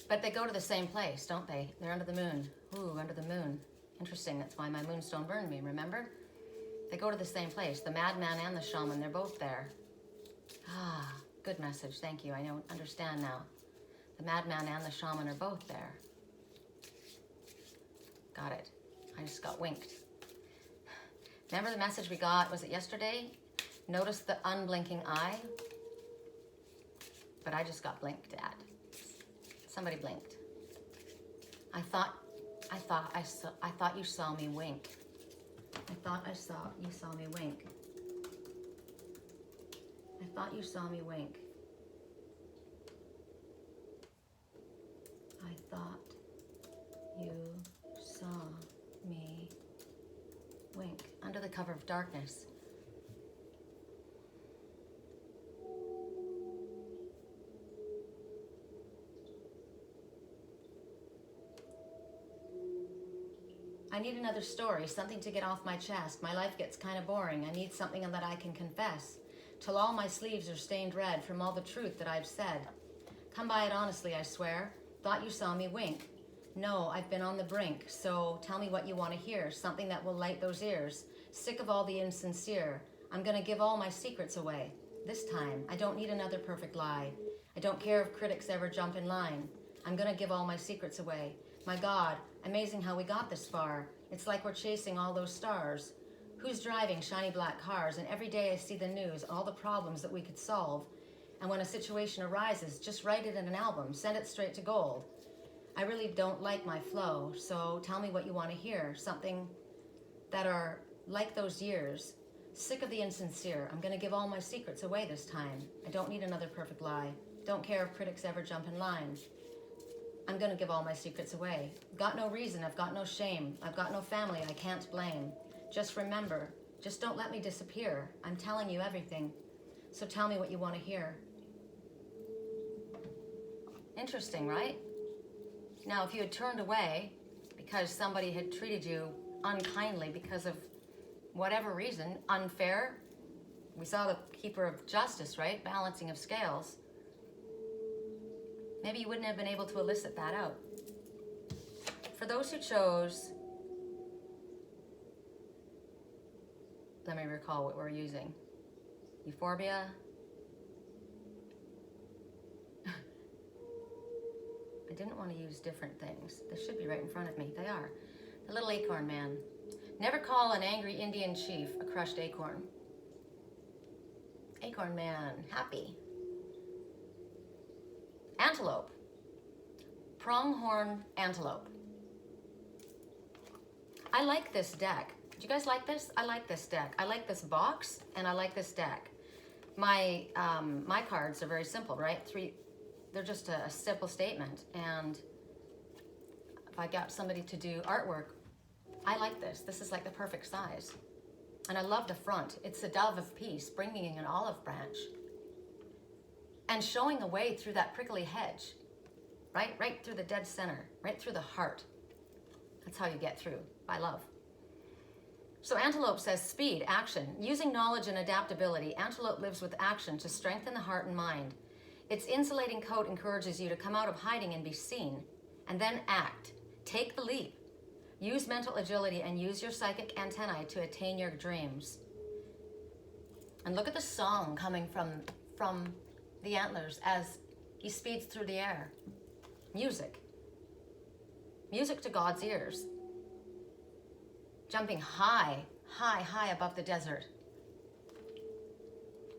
But they go to the same place, don't they? They're under the moon. Ooh, under the moon. Interesting, that's why my moonstone burned me, remember? They go to the same place. The madman and the shaman, they're both there. Ah, good message, thank you. I understand now. The madman and the shaman are both there. Got it. I just got winked. Remember the message we got, was it yesterday? Notice the unblinking eye? But I just got blinked at. Somebody blinked. I thought you saw me wink. I thought you saw me wink. I thought you saw me wink. I thought you saw me wink. Under the cover of darkness. I need another story, something to get off my chest. My life gets kind of boring. I need something that I can confess, till all my sleeves are stained red from all the truth that I've said. Come by it honestly, I swear. Thought you saw me wink. No, I've been on the brink, so tell me what you want to hear, something that will light those ears. Sick of all the insincere. I'm gonna give all my secrets away. This time, I don't need another perfect lie. I don't care if critics ever jump in line. I'm gonna give all my secrets away. My God, amazing how we got this far. It's like we're chasing all those stars. Who's driving shiny black cars? And every day I see the news, all the problems that we could solve. And when a situation arises, just write it in an album, send it straight to gold. I really don't like my flow, so tell me what you want to hear. Something that are like those years. Sick of the insincere. I'm gonna give all my secrets away this time. I don't need another perfect lie. Don't care if critics ever jump in line. I'm gonna give all my secrets away. Got no reason, I've got no shame. I've got no family, I can't blame. Just remember, just don't let me disappear. I'm telling you everything. So tell me what you want to hear. Interesting, right? Now, if you had turned away because somebody had treated you unkindly because of whatever reason, unfair, we saw the keeper of justice, right? Balancing of scales. Maybe you wouldn't have been able to elicit that out. For those who chose, let me recall what we're using. Euphorbia. I didn't want to use different things. They should be right in front of me. They are. The little acorn man. Never call an angry Indian chief a crushed acorn. Acorn man, happy. Antelope. Pronghorn antelope. I like this deck. Do you guys like this? I like this deck. I like this box, and I like this deck. My cards are very simple, right? They're just a simple statement. And if I got somebody to do artwork, I like this. This is like the perfect size. And I love the front. It's a dove of peace, bringing an olive branch and showing the way through that prickly hedge, right through the dead center, right through the heart. That's how you get through, by love. So Antelope says, speed, action. Using knowledge and adaptability, Antelope lives with action to strengthen the heart and mind. Its insulating coat encourages you to come out of hiding and be seen, and then act. Take the leap. Use mental agility and use your psychic antennae to attain your dreams. And look at the song coming from the antlers as he speeds through the air. Music. Music to God's ears. Jumping high, high, high above the desert.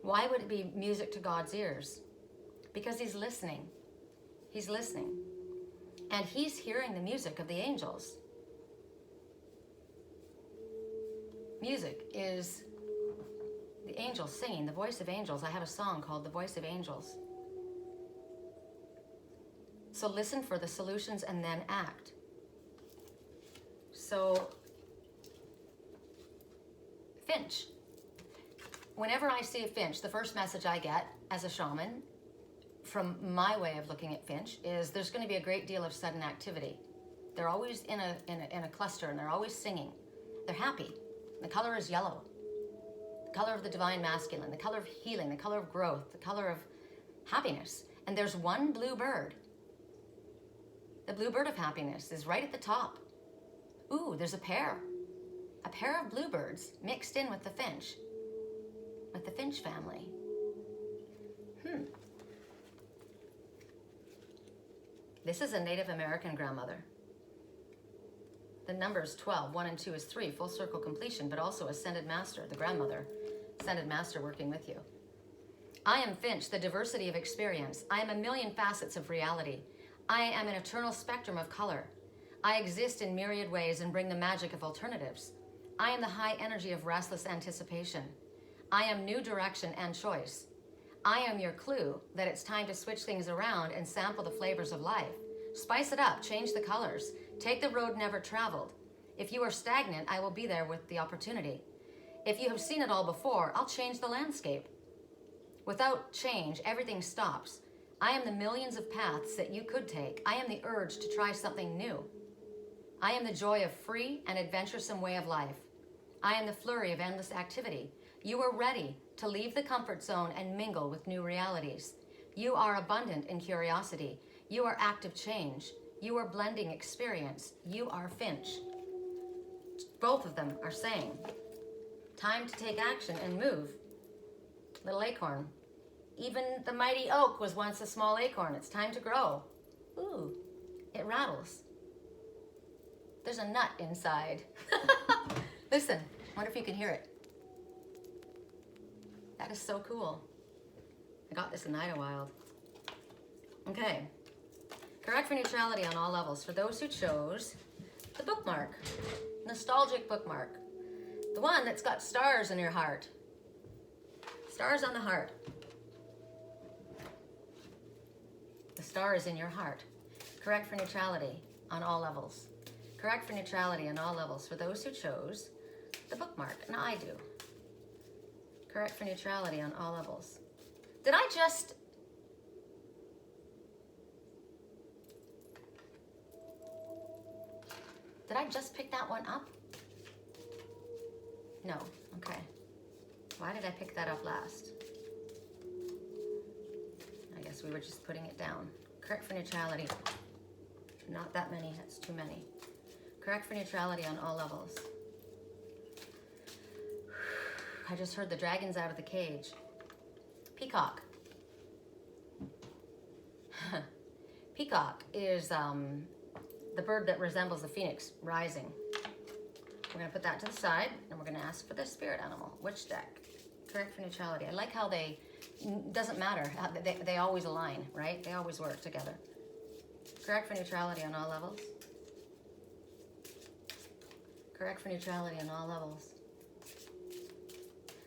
Why would it be music to God's ears? Because he's listening. He's listening. And he's hearing the music of the angels. Music is the angels singing, the voice of angels. I have a song called The Voice of Angels. So listen for the solutions and then act. So, Finch. Whenever I see a finch, the first message I get as a shaman, from my way of looking at Finch, is there's going to be a great deal of sudden activity. They're always in a cluster, and they're always singing. They're happy. The color is yellow. The color of the divine masculine, the color of healing, the color of growth, the color of happiness. And there's one blue bird. The blue bird of happiness is right at the top. Ooh, there's a pair. A pair of bluebirds mixed in with the finch family. This is a Native American grandmother. The numbers 12, 1 and 2 is 3, full circle completion, but also ascended master, the grandmother, ascended master working with you. I am Finch, the diversity of experience. I am a million facets of reality. I am an eternal spectrum of color. I exist in myriad ways and bring the magic of alternatives. I am the high energy of restless anticipation. I am new direction and choice. I am your clue that it's time to switch things around and sample the flavors of life. Spice it up, change the colors. Take the road never traveled. If you are stagnant, I will be there with the opportunity. If you have seen it all before, I'll change the landscape. Without change, everything stops. I am the millions of paths that you could take. I am the urge to try something new. I am the joy of free and adventuresome way of life. I am the flurry of endless activity. You are ready to leave the comfort zone and mingle with new realities. You are abundant in curiosity. You are active change. You are blending experience. You are Finch. Both of them are saying, time to take action and move. Little acorn. Even the mighty oak was once a small acorn. It's time to grow. Ooh, it rattles. There's a nut inside. Listen, wonder if you can hear it. That is so cool. I got this in Idlewild. Okay. Correct for neutrality on all levels. For those who chose the bookmark. Nostalgic bookmark. The one that's got stars in your heart. Stars on the heart. The star is in your heart. Correct for neutrality on all levels. Correct for neutrality on all levels. For those who chose the bookmark. And I do. Correct for neutrality on all levels. Did I just... Did I just pick that one up? No. Okay. Why did I pick that up last? I guess we were just putting it down. Correct for neutrality. Not that many. That's too many. Correct for neutrality on all levels. I just heard the dragons out of the cage. Peacock. Peacock is the bird that resembles the phoenix rising. We're going to put that to the side, and we're going to ask for the spirit animal. Which deck? Correct for neutrality. I like how they, doesn't matter, they always align, right? They always work together. Correct for neutrality on all levels. Correct for neutrality on all levels.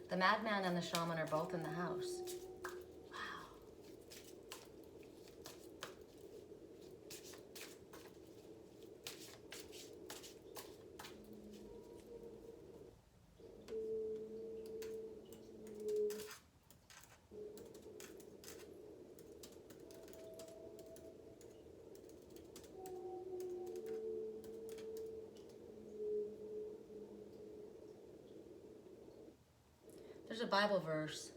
The madman and the shaman are both in the house. Wow. There's a Bible verse.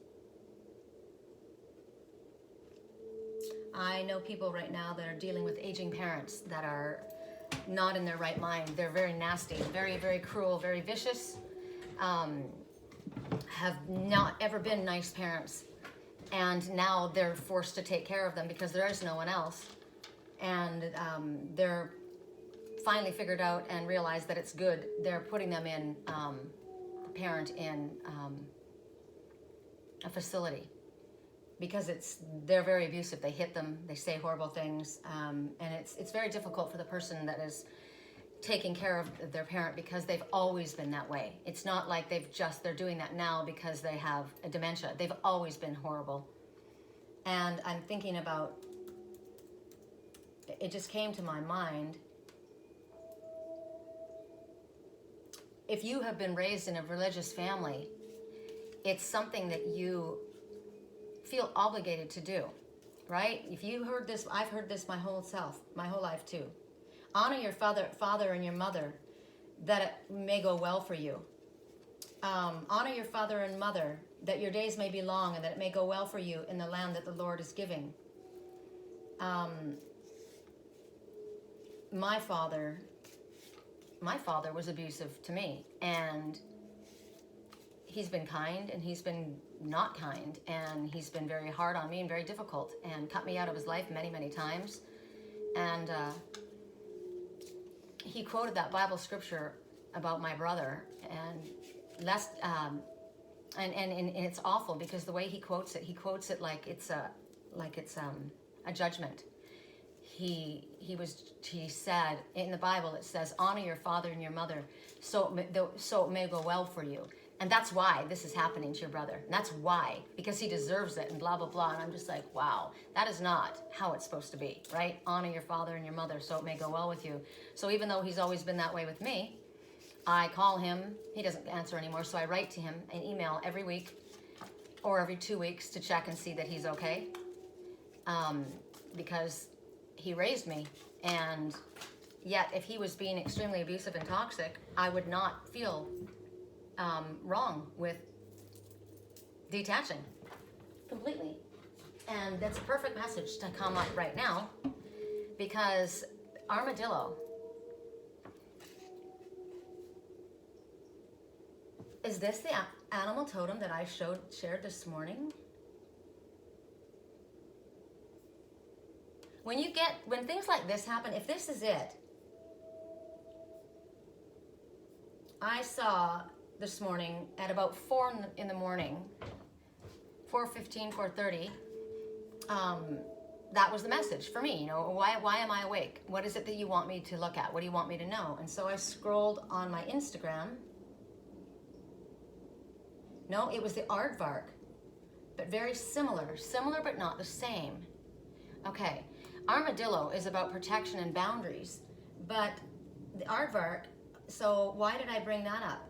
I know people right now that are dealing with aging parents that are not in their right mind. They're very nasty, very, very cruel, very vicious, have not ever been nice parents. And now they're forced to take care of them because there is no one else. And they're finally figured out and realized that it's good. They're putting them in, the parent in a facility because they're very abusive. They hit them, they say horrible things, and it's very difficult for the person that is taking care of their parent because they've always been that way. It's not like they're doing that now because they have a dementia. They've always been horrible. And I'm thinking about, it just came to my mind, if you have been raised in a religious family, it's something that you feel obligated to do, right? If you heard this, I've heard this my whole life too. Honor your father and your mother, that it may go well for you. Honor your father and mother, that your days may be long and that it may go well for you in the land that the Lord is giving. My father was abusive to me, and he's been kind and he's been not kind, and he's been very hard on me and very difficult and cut me out of his life many, many times. And he quoted that Bible scripture about my brother, and it's awful because the way he quotes it like it's a judgment. He said in the Bible, it says, honor your father and your mother so it may go well for you. And that's why this is happening to your brother. And that's why, because he deserves it and blah, blah, blah. And I'm just like, wow, that is not how it's supposed to be, right? Honor your father and your mother so it may go well with you. So even though he's always been that way with me, I call him. He doesn't answer anymore. So I write to him an email every week or every 2 weeks to check and see that he's okay. Because he raised me. And yet if he was being extremely abusive and toxic, I would not feel wrong with detaching completely. And that's a perfect message to come up right now, because Armadillo is this the animal totem that I shared this morning? when things like this happen, if this is it, I saw this morning at about 4 in the morning, 4:15, 4:30, that was the message for me. You know, why am I awake? What is it that you want me to look at? What do you want me to know? And so I scrolled on my Instagram. No, it was the aardvark, but very similar but not the same. Okay, armadillo is about protection and boundaries, but the aardvark, so why did I bring that up?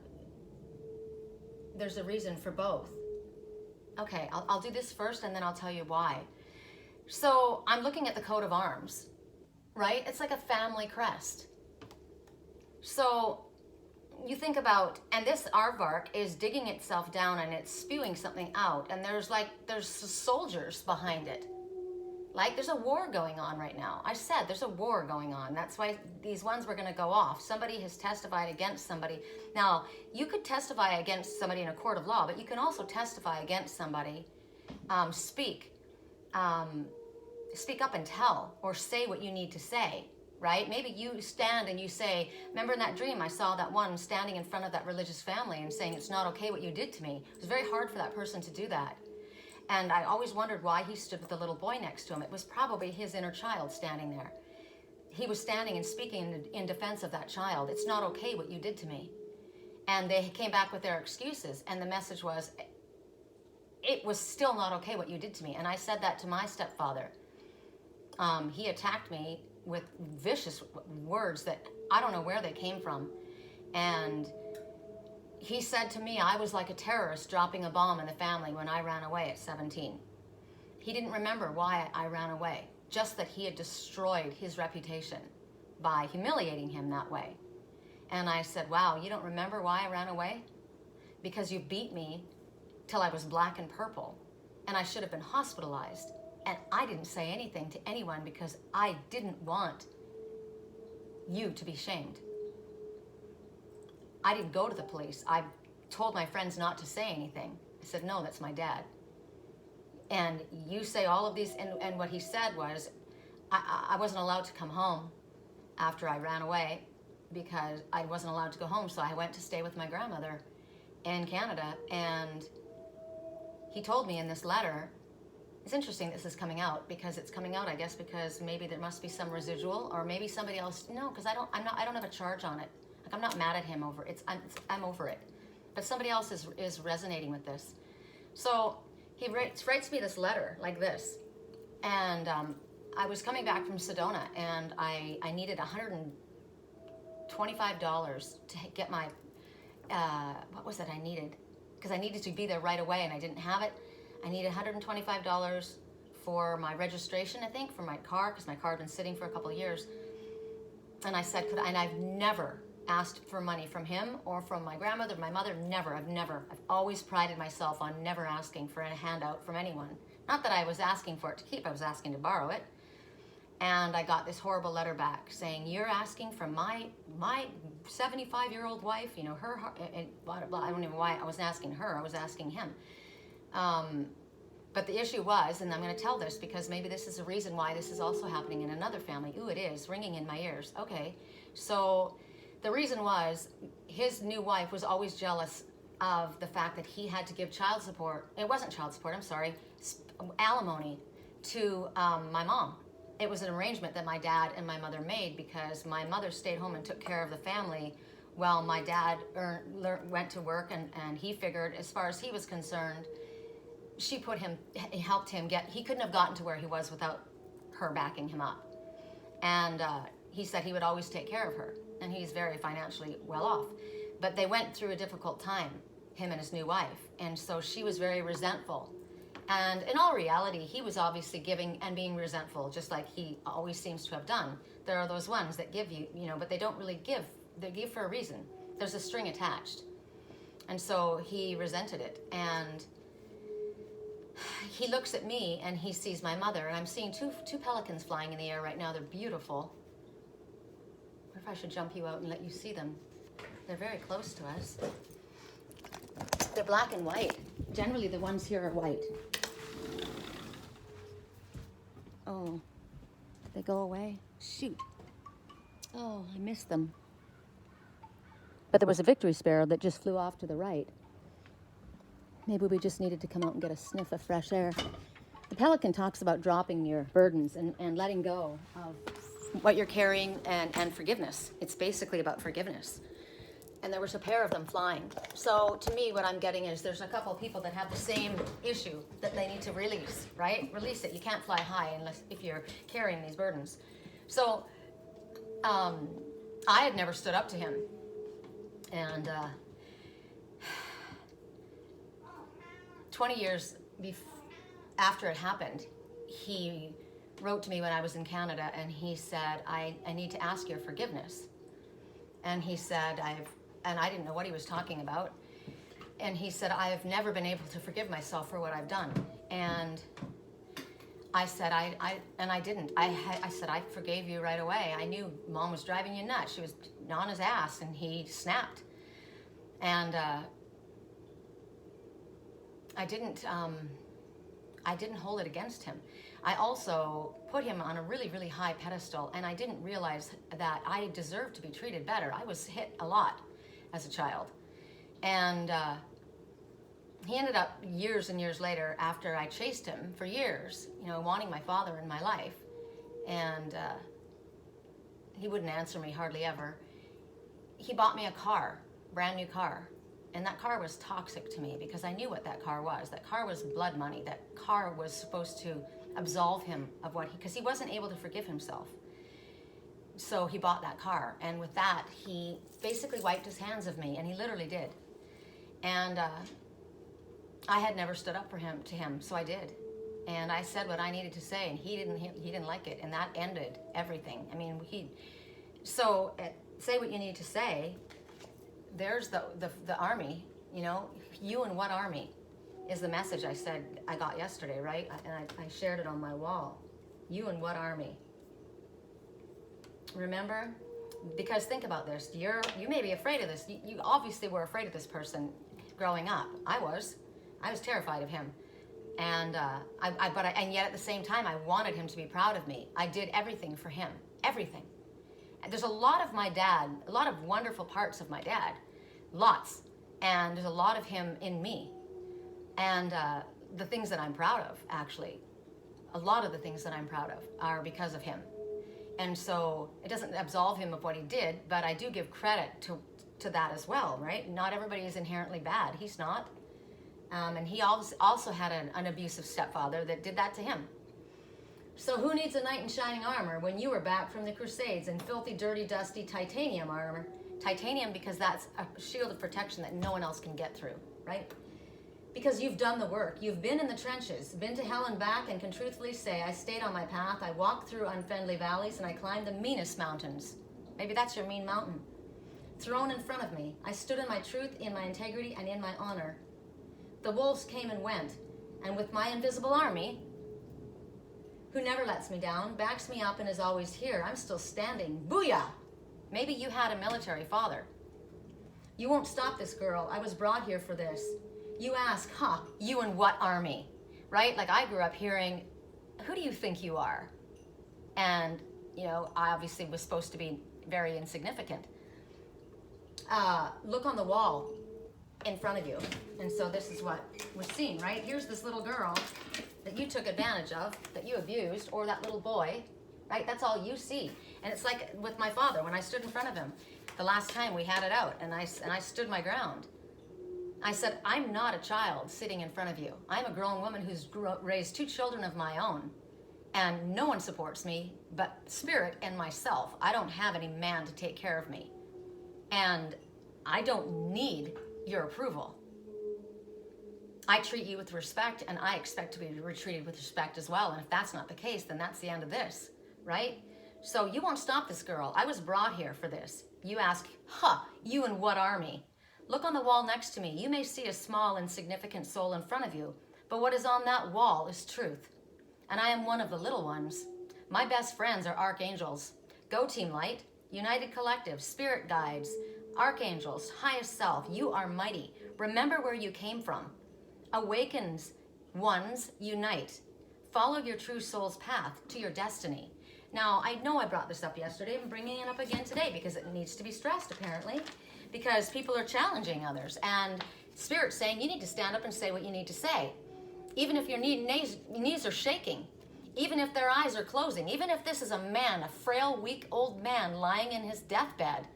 There's a reason for both. Okay, I'll do this first and then I'll tell you why. So I'm looking at the coat of arms, right? It's like a family crest. So you think about, and this aardvark is digging itself down and it's spewing something out, and there's soldiers behind it. Like there's a war going on right now. I said there's a war going on. That's why these ones were going to go off. Somebody has testified against somebody. Now, you could testify against somebody in a court of law, but you can also testify against somebody. Speak up and tell, or say what you need to say, right? Maybe you stand and you say, remember in that dream I saw that one standing in front of that religious family and saying it's not okay what you did to me. It was very hard for that person to do that. And I always wondered why he stood with the little boy next to him. It was probably his inner child standing there. He was standing and speaking in defense of that child. It's not okay what you did to me. And they came back with their excuses, and the message was, it was still not okay what you did to me. And I said that to my stepfather. He attacked me with vicious words that I don't know where they came from. And he said to me, I was like a terrorist dropping a bomb in the family when I ran away at 17. He didn't remember why I ran away, just that he had destroyed his reputation by humiliating him that way. And I said, wow, you don't remember why I ran away? Because you beat me till I was black and purple, and I should have been hospitalized. And I didn't say anything to anyone because I didn't want you to be shamed. I didn't go to the police. I told my friends not to say anything. I said, no, that's my dad. And you say all of these, and what he said was, I wasn't allowed to come home after I ran away because I wasn't allowed to go home, so I went to stay with my grandmother in Canada. And he told me in this letter, it's interesting this is coming out, because it's coming out, I guess, because maybe there must be some residual, or maybe somebody else, no, because I don't have a charge on it. Like, I'm not mad at him over it. I'm over it. But somebody else is resonating with this. So he writes me this letter like this. And I was coming back from Sedona, and I needed $125 to get my, what was it I needed? Because I needed to be there right away, and I didn't have it. I needed $125 for my registration, I think, for my car, because my car had been sitting for a couple of years. And I said, and I've never asked for money from him or from my grandmother, my mother, never. I've always prided myself on never asking for a handout from anyone. Not that I was asking for it to keep, I was asking to borrow it. And I got this horrible letter back saying, you're asking from my 75-year-old wife, you know, her, and blah, blah, blah. I don't even know why I wasn't asking her, I was asking him. But the issue was, and I'm going to tell this because maybe this is a reason why this is also happening in another family. Ooh, it is ringing in my ears. Okay, so the reason was his new wife was always jealous of the fact that he had to give child support. It wasn't child support, I'm sorry, alimony to my mom. It was an arrangement that my dad and my mother made because my mother stayed home and took care of the family while my dad went to work, and he figured, as far as he was concerned, he helped him he couldn't have gotten to where he was without her backing him up. And he said he would always take care of her. And he's very financially well off. But they went through a difficult time, him and his new wife. And so she was very resentful. And in all reality, he was obviously giving and being resentful, just like he always seems to have done. There are those ones that give you, but they don't really give. They give for a reason. There's a string attached. And so he resented it. And he looks at me and he sees my mother, and I'm seeing two pelicans flying in the air right now. They're beautiful. What if I should jump you out and let you see them? They're very close to us. They're black and white. Generally, the ones here are white. Oh. they go away? Shoot. Oh, I missed them. But there was a victory sparrow that just flew off to the right. Maybe we just needed to come out and get a sniff of fresh air. The pelican talks about dropping your burdens and letting go of what you're carrying and forgiveness. It's basically about forgiveness. And there was a pair of them flying. So to me, what I'm getting is there's a couple of people that have the same issue that they need to release, right? Release it. You can't fly high unless if you're carrying these burdens. So I had never stood up to him. And 20 years after it happened, he wrote to me when I was in Canada, and he said, I need to ask your forgiveness. And he said, and I didn't know what he was talking about. And he said, I have never been able to forgive myself for what I've done. And I said, I didn't. I said, I forgave you right away. I knew Mom was driving you nuts. She was on his ass, and he snapped. And I didn't hold it against him. I also put him on a really, really high pedestal, and I didn't realize that I deserved to be treated better. I was hit a lot as a child. And he ended up years and years later, after I chased him for years, wanting my father in my life. And he wouldn't answer me hardly ever. He bought me a car, brand new car. And that car was toxic to me because I knew what that car was. That car was blood money. That car was supposed to absolve him of because he wasn't able to forgive himself. So he bought that car. And with that, he basically wiped his hands of me, and he literally did. And I had never stood up to him, so I did. And I said what I needed to say, and he didn't like it, and that ended everything. I mean, say what you need to say. There's the army, you and what army is the message I said I got yesterday, right? And I shared it on my wall. You and what army? Remember? Because think about this. You may be afraid of this. You obviously were afraid of this person growing up. I was terrified of him. And and yet at the same time, I wanted him to be proud of me. I did everything for him. Everything. There's a lot of my dad, a lot of wonderful parts of my dad, lots, and there's a lot of him in me. And the things that I'm proud of, actually, a lot of the things that I'm proud of are because of him. And so it doesn't absolve him of what he did, but I do give credit to that as well, right? Not everybody is inherently bad. He's not. And he also had an abusive stepfather that did that to him. So who needs a knight in shining armor when you were back from the Crusades in filthy, dirty, dusty titanium armor? Titanium because that's a shield of protection that no one else can get through, right? Because you've done the work. You've been in the trenches, been to hell and back, and can truthfully say, I stayed on my path, I walked through unfriendly valleys, and I climbed the meanest mountains. Maybe that's your mean mountain. Thrown in front of me, I stood in my truth, in my integrity, and in my honor. The wolves came and went, and with my invisible army, who never lets me down, backs me up and is always here, I'm still standing. Booyah! Maybe you had a military father. You won't stop this girl. I was brought here for this. You ask, you and what army? Right? Like I grew up hearing, who do you think you are? And, I obviously was supposed to be very insignificant. Look on the wall in front of you. And so this is what was seen, right? Here's this little girl that you took advantage of, that you abused, or that little boy, right? That's all you see. And it's like with my father, when I stood in front of him, the last time we had it out, and I stood my ground. I said, I'm not a child sitting in front of you. I'm a grown woman who's raised 2 children of my own, and no one supports me but spirit and myself. I don't have any man to take care of me, and I don't need your approval. I treat you with respect, and I expect to be treated with respect as well. And if that's not the case, then that's the end of this, right? So you won't stop this girl. I was brought here for this. You ask, you and what army? Look on the wall next to me. You may see a small, insignificant soul in front of you, but what is on that wall is truth. And I am one of the little ones. My best friends are archangels. Go Team Light, United Collective, Spirit Guides, Archangels, Highest Self. You are mighty. Remember where you came from. Awakens ones unite. Follow your true soul's path to your destiny. Now, I know I brought this up yesterday. I'm bringing it up again today because it needs to be stressed, apparently, because people are challenging others. And Spirit's saying you need to stand up and say what you need to say. Even if your knees are shaking, even if their eyes are closing, even if this is a man, a frail, weak, old man lying in his deathbed,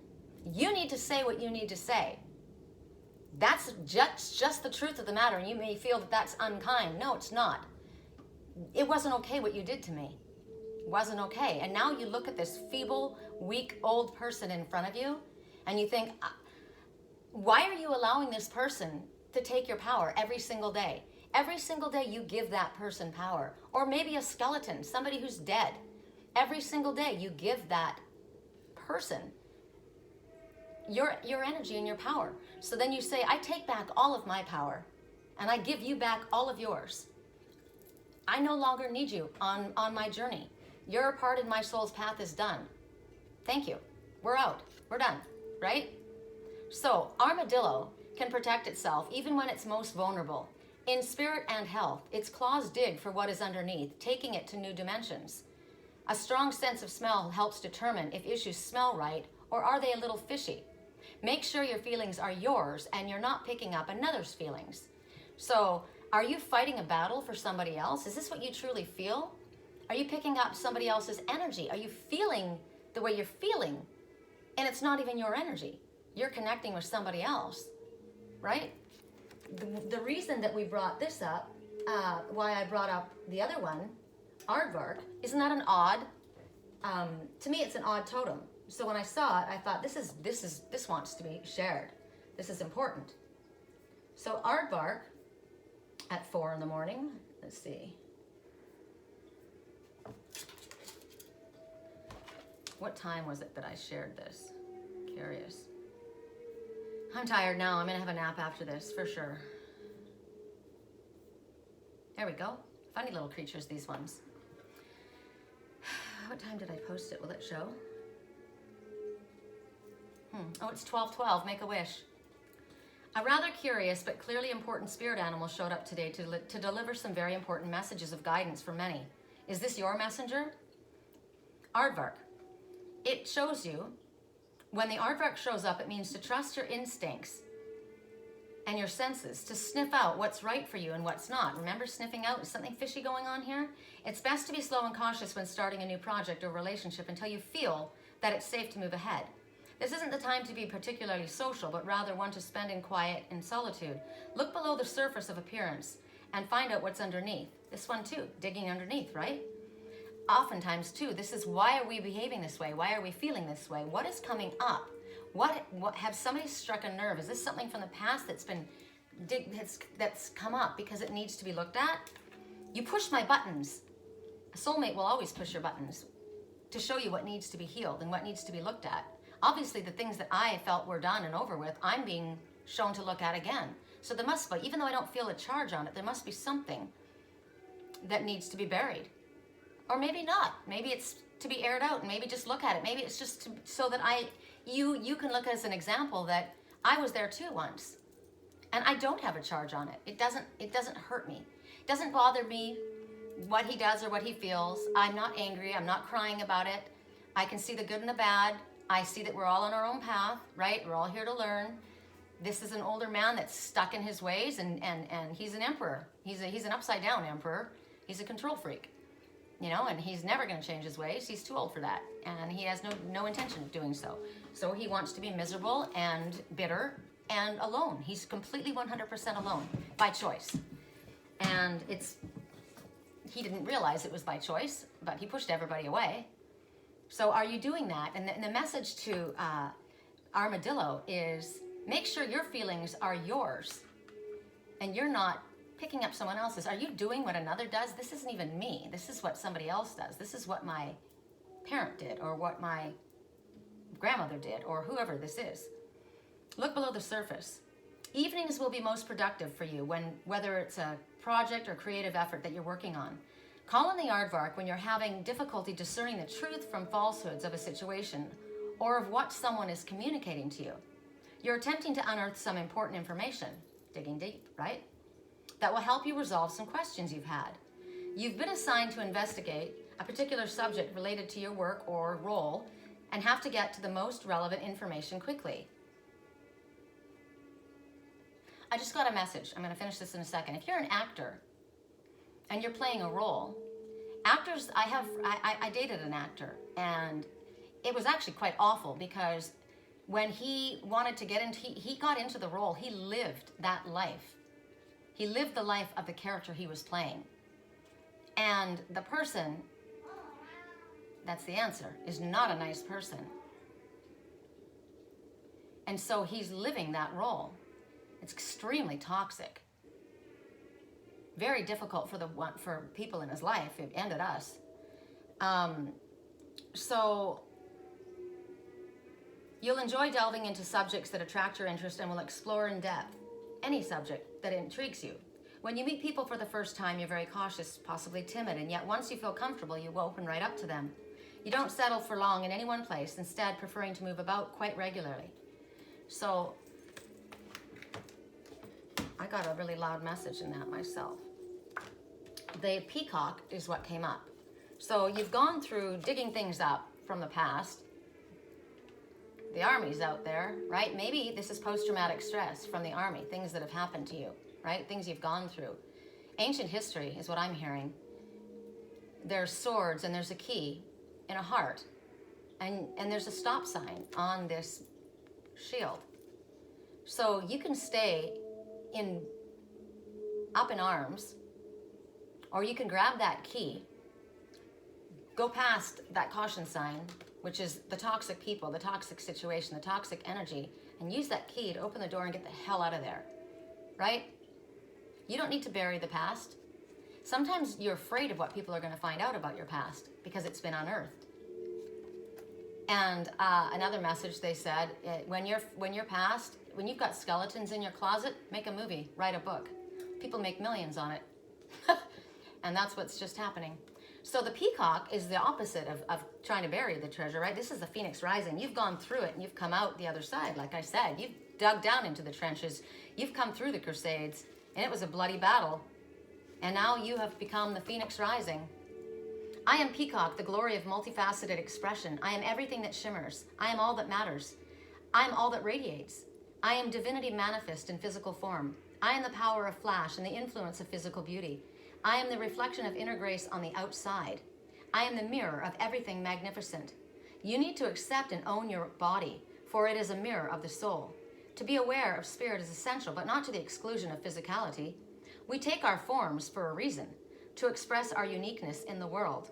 you need to say what you need to say. That's just the truth of the matter. And you may feel that that's unkind. No, it's not. It wasn't okay what you did to me. Wasn't okay. And now you look at this feeble, weak, old person in front of you and you think, why are you allowing this person to take your power every single day? Every single day you give that person power. Or maybe a skeleton, somebody who's dead. Every single day you give that person your energy and your power. So then you say, I take back all of my power and I give you back all of yours. I no longer need you on my journey. Your part in my soul's path is done. Thank you. We're out. We're done, right? So Armadillo can protect itself even when it's most vulnerable. In spirit and health, its claws dig for what is underneath, taking it to new dimensions. A strong sense of smell helps determine if issues smell right or are they a little fishy. Make sure your feelings are yours and you're not picking up another's feelings. So, are you fighting a battle for somebody else? Is this what you truly feel? Are you picking up somebody else's energy? Are you feeling the way you're feeling? And it's not even your energy. You're connecting with somebody else, right? The reason that we brought this up, why I brought up the other one, aardvark, isn't that an odd? To me, it's an odd totem. So when I saw it, I thought this wants to be shared. This is important. So aardvark at 4 in the morning. Let's see. What time was it that I shared this? Curious. I'm tired now. I'm gonna have a nap after this for sure. There we go. Funny little creatures, these ones. What time did I post it? Will it show? Oh, it's 12:12. Make a wish. A rather curious but clearly important spirit animal showed up today to deliver some very important messages of guidance for many. Is this your messenger? Aardvark. It shows you, when the aardvark shows up, it means to trust your instincts and your senses, to sniff out what's right for you and what's not. Remember sniffing out? Is something fishy going on here? It's best to be slow and cautious when starting a new project or relationship until you feel that it's safe to move ahead. This isn't the time to be particularly social, but rather one to spend in quiet and solitude. Look below the surface of appearance and find out what's underneath. This one too, digging underneath, right? Oftentimes too, this is, why are we behaving this way? Why are we feeling this way? What is coming up? What have somebody struck a nerve? Is this something from the past that's come up because it needs to be looked at? You push my buttons. A soulmate will always push your buttons to show you what needs to be healed and what needs to be looked at. Obviously, the things that I felt were done and over with, I'm being shown to look at again. So there must be, even though I don't feel a charge on it, there must be something that needs to be buried. Or maybe not. Maybe it's to be aired out and maybe just look at it. Maybe it's just so that you can look as an example that I was there too once. And I don't have a charge on it. It doesn't hurt me. It doesn't bother me what he does or what he feels. I'm not angry. I'm not crying about it. I can see the good and the bad. I see that we're all on our own path, right? We're all here to learn. This is an older man that's stuck in his ways, and he's an emperor. He's an upside down emperor. He's a control freak, you know, and he's never going to change his ways. He's too old for that, and he has no intention of doing so. So he wants to be miserable and bitter and alone. He's completely 100% alone by choice, and he didn't realize it was by choice, but he pushed everybody away. So are you doing that? And the message to Armadillo is, make sure your feelings are yours and you're not picking up someone else's. Are you doing what another does? This isn't even me. This is what somebody else does. This is what my parent did or what my grandmother did or whoever this is. Look below the surface. Evenings will be most productive for you whether it's a project or creative effort that you're working on. Call in the aardvark when you're having difficulty discerning the truth from falsehoods of a situation or of what someone is communicating to you. You're attempting to unearth some important information, digging deep, right? That will help you resolve some questions you've had. You've been assigned to investigate a particular subject related to your work or role and have to get to the most relevant information quickly. I just got a message. I'm going to finish this in a second. If you're an actor and you're playing a role, actors, I dated an actor, and it was actually quite awful because when he wanted to get into, he got into the role, he lived that life. He lived the life of the character he was playing. And the person, that's the answer, is not a nice person. And so he's living that role. It's extremely toxic. Very difficult for people in his life, and at us. So you'll enjoy delving into subjects that attract your interest and will explore in depth any subject that intrigues you. When you meet people for the first time, you're very cautious, possibly timid, and yet once you feel comfortable, you open right up to them. You don't settle for long in any one place, instead preferring to move about quite regularly. So I got a really loud message in that myself. The Peacock is what came up. So you've gone through digging things up from the past. The Army's out there, right? Maybe this is post-traumatic stress from the Army, things that have happened to you, right? Things you've gone through. Ancient history is what I'm hearing. There's swords and there's a key in a heart. And there's a stop sign on this shield. So you can stay up in arms, or you can grab that key, go past that caution sign, which is the toxic people, the toxic situation, the toxic energy, and use that key to open the door and get the hell out of there, right? You don't need to bury the past. Sometimes you're afraid of what people are going to find out about your past because it's been unearthed. And another message they said, when you're past, when you've got skeletons in your closet, make a movie, write a book. People make millions on it. And that's what's just happening. So the peacock is the opposite of trying to bury the treasure, right? This is the phoenix rising. You've gone through it and you've come out the other side. Like I said, you've dug down into the trenches. You've come through the crusades and it was a bloody battle. And now you have become the phoenix rising. I am Peacock, the glory of multifaceted expression. I am everything that shimmers. I am all that matters. I am all that radiates. I am divinity manifest in physical form. I am the power of flash and the influence of physical beauty. I am the reflection of inner grace on the outside. I am the mirror of everything magnificent. You need to accept and own your body, for it is a mirror of the soul. To be aware of spirit is essential, but not to the exclusion of physicality. We take our forms for a reason, to express our uniqueness in the world.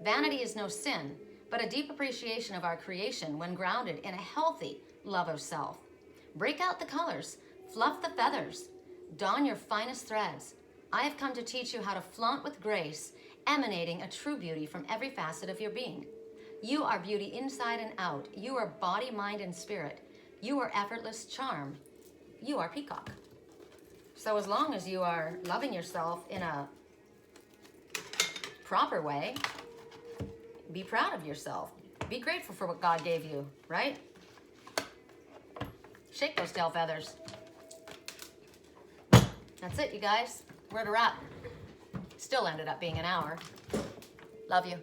Vanity is no sin, but a deep appreciation of our creation when grounded in a healthy love of self. Break out the colors, fluff the feathers, don your finest threads. I have come to teach you how to flaunt with grace, emanating a true beauty from every facet of your being. You are beauty inside and out. You are body, mind, and spirit. You are effortless charm. You are Peacock. So as long as you are loving yourself in a proper way, be proud of yourself. Be grateful for what God gave you, right? Shake those tail feathers. That's it, you guys. We're at a wrap. Still ended up being an hour. Love you.